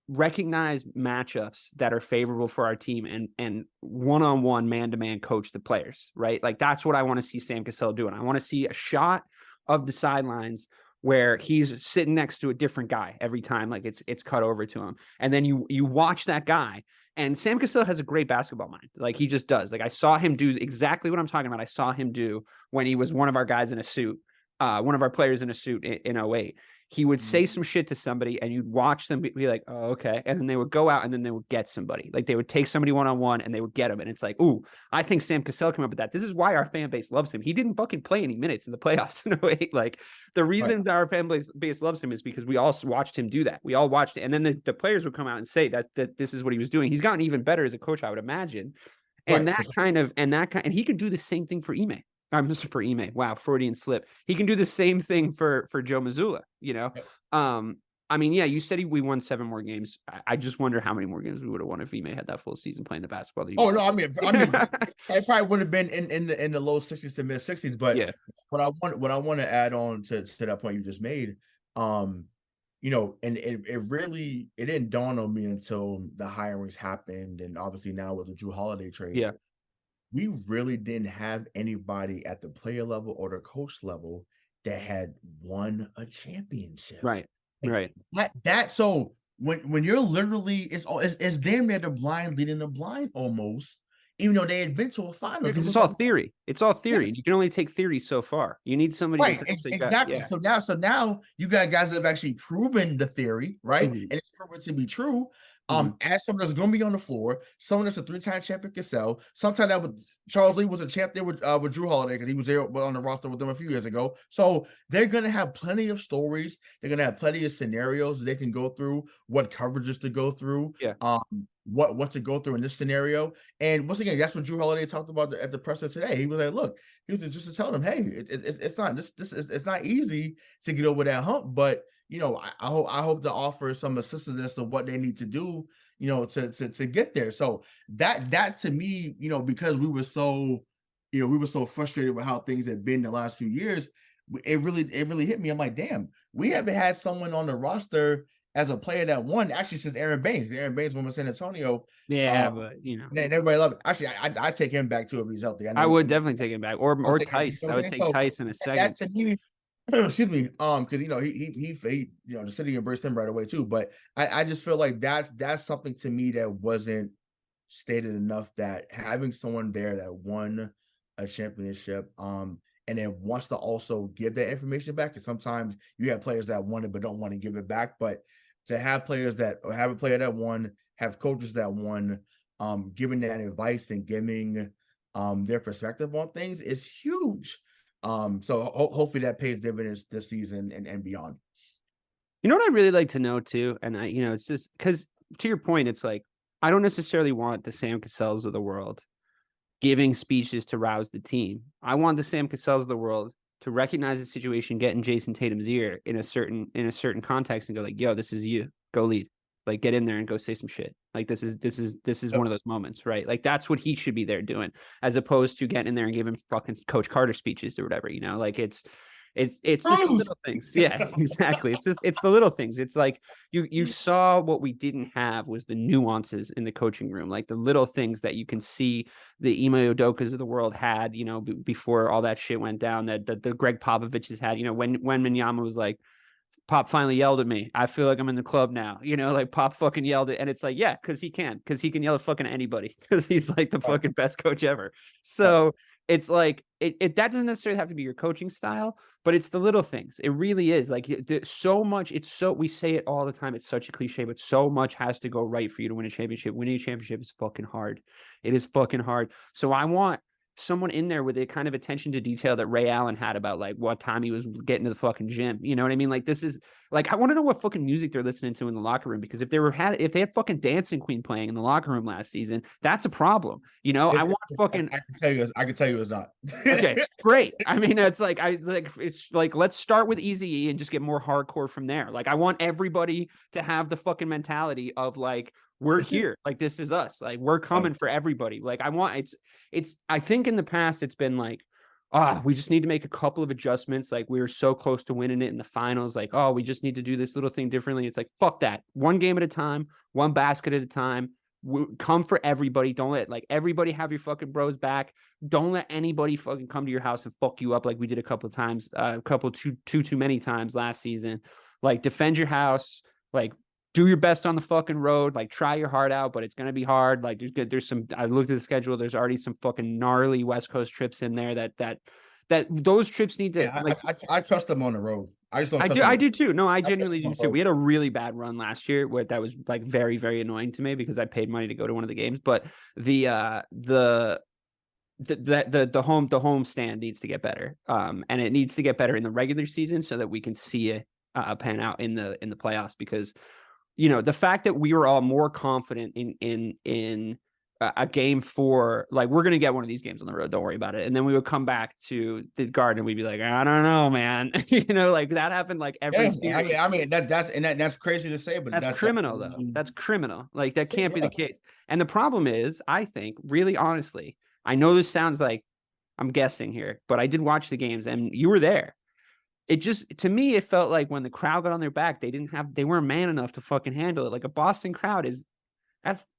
recognize matchups that are favorable for our team and one-on-one, man-to-man coach the players, right? Like, that's what I want to see Sam Cassell doing. I want to see a shot of the sidelines where he's sitting next to a different guy every time, like it's cut over to him. And then you watch that guy. And Sam Cassell has a great basketball mind. Like, he just does. Like, I saw him do exactly what I'm talking about. I saw him do when he was one of our guys in a suit, one of our players in a suit in 08. He would say some shit to somebody and you'd watch them be like, oh, okay. And then they would go out and then they would get somebody. Like, they would take somebody one-on-one and they would get him. And it's like, ooh, I think Sam Cassell came up with that. This is why our fan base loves him. He didn't fucking play any minutes in the playoffs in 08. Like, the reason that our fan base loves him is because we all watched him do that. We all watched it. And then the players would come out and say that this is what he was doing. He's gotten even better as a coach, I would imagine. And and he could do the same thing for Ime. I'm just for Ime. Wow, Freudian slip. He can do the same thing for Joe Mazzulla, you know? I mean, yeah, you said we won 7 more games. I just wonder how many more games we would have won if Ime had that full season playing the basketball. Oh no, I mean, it probably would have been in the low 60s to mid 60s. But yeah, what I want to add on to that point you just made, you know, and it didn't dawn on me until the hirings happened, and obviously now with the Jrue Holiday trade. Yeah. We really didn't have anybody at the player level or the coach level that had won a championship. Right. Right. So when you're literally, it's damn near the blind leading the blind almost, even though they had been to a final. It's all theory. It's all theory. Yeah. You can only take theory so far. You need somebody. Right. Exactly. So now you got guys that have actually proven the theory, right? Mm-hmm. And it's proven to be true. As someone that's going to be on the floor, someone that's a 3-time champion Cassell. Sometimes that was Charles Lee was a champ there with Jrue Holiday, because he was there on the roster with them a few years ago. So they're going to have plenty of stories. They're going to have plenty of scenarios they can go through, what coverages to go through. Yeah. what to go through in this scenario. And once again, that's what Jrue Holiday talked about at the presser today. He was like, look, he was just to tell them, hey, it's not it's not easy to get over that hump, but I hope to offer some assistance as to what they need to do, to get there. So that to me, because we were so frustrated with how things have been the last few years, it really hit me. I'm like, damn, we haven't had someone on the roster as a player that won actually since Aaron Baines. Aaron Baines won with San Antonio. Yeah, but and everybody loved it. Actually, I take him back too if he's healthy. I would definitely take him back, or Tice. I would take Tice in a second. That to me, excuse me, because he the city embraced him right away too. But I just feel like that's something to me that wasn't stated enough, that having someone there that won a championship, and then wants to also give that information back. Because sometimes you have players that won it but don't want to give it back. But to have players that, or have a player that won, have coaches that won, giving that advice and giving their perspective on things is huge. So hopefully that pays dividends this season and beyond. You know what I really like to know too, and it's just because, to your point, it's like I don't necessarily want the Sam Cassells of the world giving speeches to rouse the team. I want the Sam Cassells of the world to recognize the situation, get in Jason Tatum's ear in a certain context, and go like, "Yo, this is you. Go lead. Like, get in there and go say some shit. Like, this is one of those moments, right? Like, that's what he should be there doing, as opposed to getting in there and giving fucking Coach Carter speeches or whatever. Like it's just the little things. Yeah, exactly. It's the little things. It's like you saw what we didn't have was the nuances in the coaching room, like the little things that you can see the Ime Udokas of the world had, before all that shit went down, that the Greg Popovich's had, when Minyama was like, Pop finally yelled at me. I feel like I'm in the club now. Like Pop fucking yelled it. And it's like, yeah, because he can yell at fucking anybody, because he's like the fucking best coach ever. So it's like, it that doesn't necessarily have to be your coaching style, but it's the little things. It really is like so much. We say it all the time. It's such a cliche, but so much has to go right for you to win a championship. Winning a championship is fucking hard. It is fucking hard. So I want someone in there with the kind of attention to detail that Ray Allen had about like what time he was getting to the fucking gym. You know what I mean? Like, this is like, I want to know what fucking music they're listening to in the locker room, because if they had fucking Dancing Queen playing in the locker room last season, that's a problem. I want fucking, I can tell you it's not. okay, great. I mean, it's like, it's like, let's start with Eazy-E and just get more hardcore from there. Like, I want everybody to have the fucking mentality of like, we're here. Like, this is us. Like, we're coming for everybody. Like, I think in the past it's been like, we just need to make a couple of adjustments. Like, we were so close to winning it in the finals. Like, we just need to do this little thing differently. It's like, fuck that. One game at a time, one basket at a time. Come for everybody. Don't let everybody have your fucking bros back. Don't let anybody fucking come to your house and fuck you up like we did a couple of times, too many times last season. Like, defend your house. Like, do your best on the fucking road. Like, try your heart out, but it's going to be hard. Like, there's some, I looked at the schedule. There's already some fucking gnarly West Coast trips in there that those trips need to, yeah, I trust them on the road. I do too. No, I genuinely do too. We had a really bad run last year where that was like very, very annoying to me, because I paid money to go to one of the games, but the home stand needs to get better. And it needs to get better in the regular season so that we can see it pan out in the playoffs, because the fact that we were all more confident in a game 4, like, we're going to get one of these games on the road. Don't worry about it. And then we would come back to the Garden and we'd be like, I don't know, man. Like, that happened like every series. I mean, that's crazy to say, but that's criminal though. That's criminal. Like, that can't be the case. And the problem is, I think, really honestly, I know this sounds like I'm guessing here, but I did watch the games and you were there. It just, to me, it felt like when the crowd got on their back, they weren't man enough to fucking handle it. Like, a Boston crowd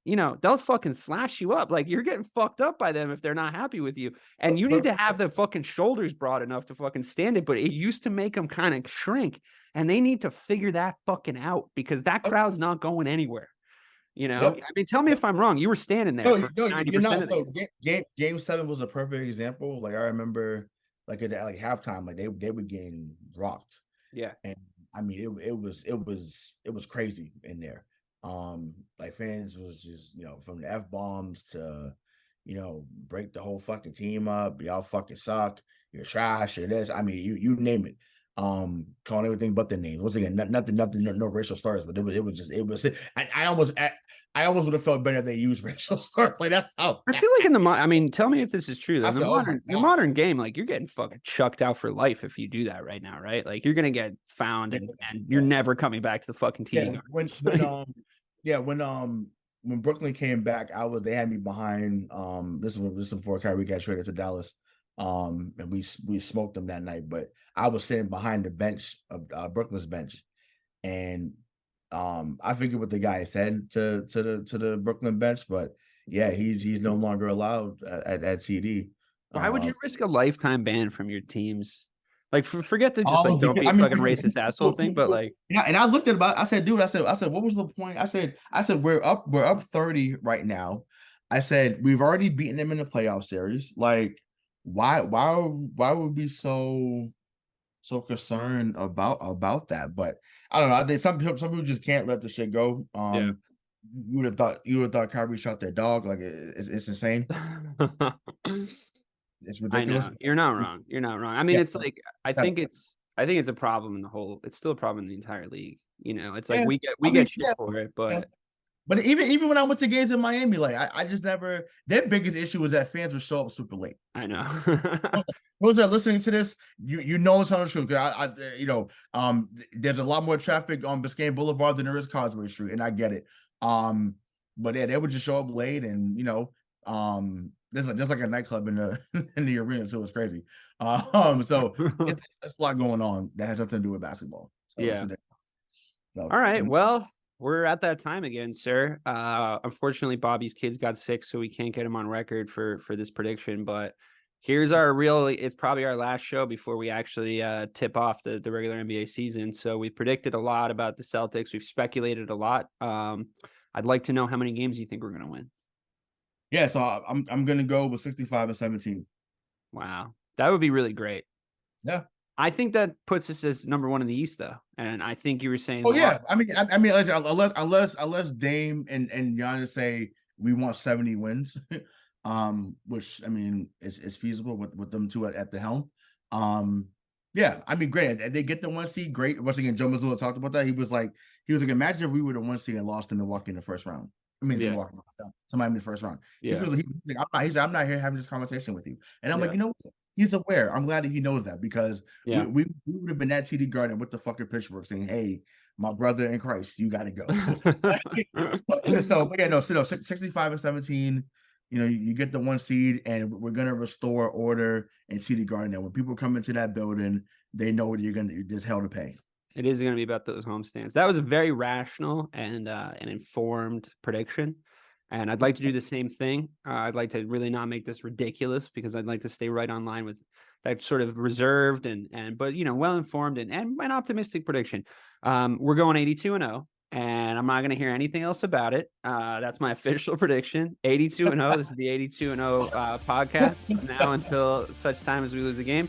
they'll fucking slash you up. Like, you're getting fucked up by them if they're not happy with you. And you need to have the fucking shoulders broad enough to fucking stand it. But it used to make them kind of shrink, and they need to figure that fucking out, because that crowd's not going anywhere. I mean, tell me if I'm wrong. You were standing there for 90% of the game 7 was a perfect example. Like, I remember, like, at halftime, like they were getting rocked. Yeah. And I mean, it was crazy in there. Like, fans was just, from the F-bombs to, break the whole fucking team up. Y'all fucking suck. You're trash. You're this. I mean, you name it. calling everything but their names. Once again, nothing, no racial slurs, but it was. I almost would have felt better if they used racial slurs. Like that's how I feel like I mean, tell me if this is true though. I In said, oh my the God. modern game, like you're getting fucking chucked out for life if you do that right now, right? Like you're gonna get found and you're never coming back to the fucking TD guard. When Brooklyn came back, they had me behind. This is before Kyrie got traded to Dallas. And we smoked them that night. But I was sitting behind the bench of Brooklyn's bench, and I forget what the guy said to the Brooklyn bench, but yeah, he's no longer allowed at TD. Why would you risk a lifetime ban from your teams? Like, forget the just like don't be a fucking racist asshole thing, but like, yeah. And I looked at about. I said, dude, I said, what was the point? I said, we're up 30 right now. I said we've already beaten them in the playoff series. Like, why would we be so concerned about that? But I don't know. I think some people just can't let the shit go. Yeah. You would have thought Kyrie shot their dog. Like it's insane. It's ridiculous. I know. You're not wrong. You're not wrong. I mean, it's like I think it's a problem in the whole. It's still a problem in the entire league. You know, it's like we get shit for it, but even when I went to games in Miami, like I just never. Their biggest issue was that fans would show up super late. I know. Those that are listening to this, you know it's not true. There's a lot more traffic on Biscayne Boulevard than there is Causeway Street, and I get it. But yeah, they would just show up late, and there's like a nightclub in the arena, so it's crazy. So it's a lot going on that has nothing to do with basketball. So yeah. So, all right. Well, we're at that time again, sir. Unfortunately, Bobby's kids got sick, so we can't get him on record for this prediction. But here's it's probably our last show before we actually tip off the regular NBA season. So we predicted a lot about the Celtics. We've speculated a lot. I'd like to know how many games you think we're going to win. Yeah, so I'm going to go with 65-17. Wow. That would be really great. Yeah. I think that puts us as number one in the East, though, and I think you were saying. Oh yeah, I mean, unless Dame and Giannis say we want 70 wins, which I mean is feasible with them two at the helm. Yeah, I mean, great. They get the 1 seed, great. Once again, Joe Mazzulla talked about that. He was like, imagine if we were the 1 seed and lost to Milwaukee in the first round. I mean, Milwaukee, somebody in the first round. Yeah. He's like, I'm not here having this conversation with you, and I'm like, you know what? He's aware. I'm glad that he knows that because we would have been at TD Garden with the fucking Pittsburgh saying, "Hey, my brother in Christ, you got to go." So 65-17. You get the 1 seed, and we're gonna restore order in TD Garden. And when people come into that building, they know what there's hell to pay. It is going to be about those homestands. That was a very rational and an informed prediction. And I'd like to do the same thing. I'd like to really not make this ridiculous because I'd like to stay right on line with that sort of reserved but well-informed and an optimistic prediction. We're going 82-0, and I'm not going to hear anything else about it. That's my official prediction. 82-0. This is the 82-0 podcast now until such time as we lose a game.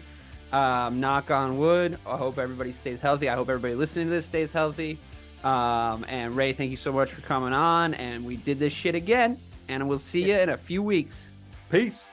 Knock on wood. I hope everybody stays healthy. I hope everybody listening to this stays healthy. And Ray, thank you so much for coming on. And we did this shit again. And we'll see you in a few weeks. Peace.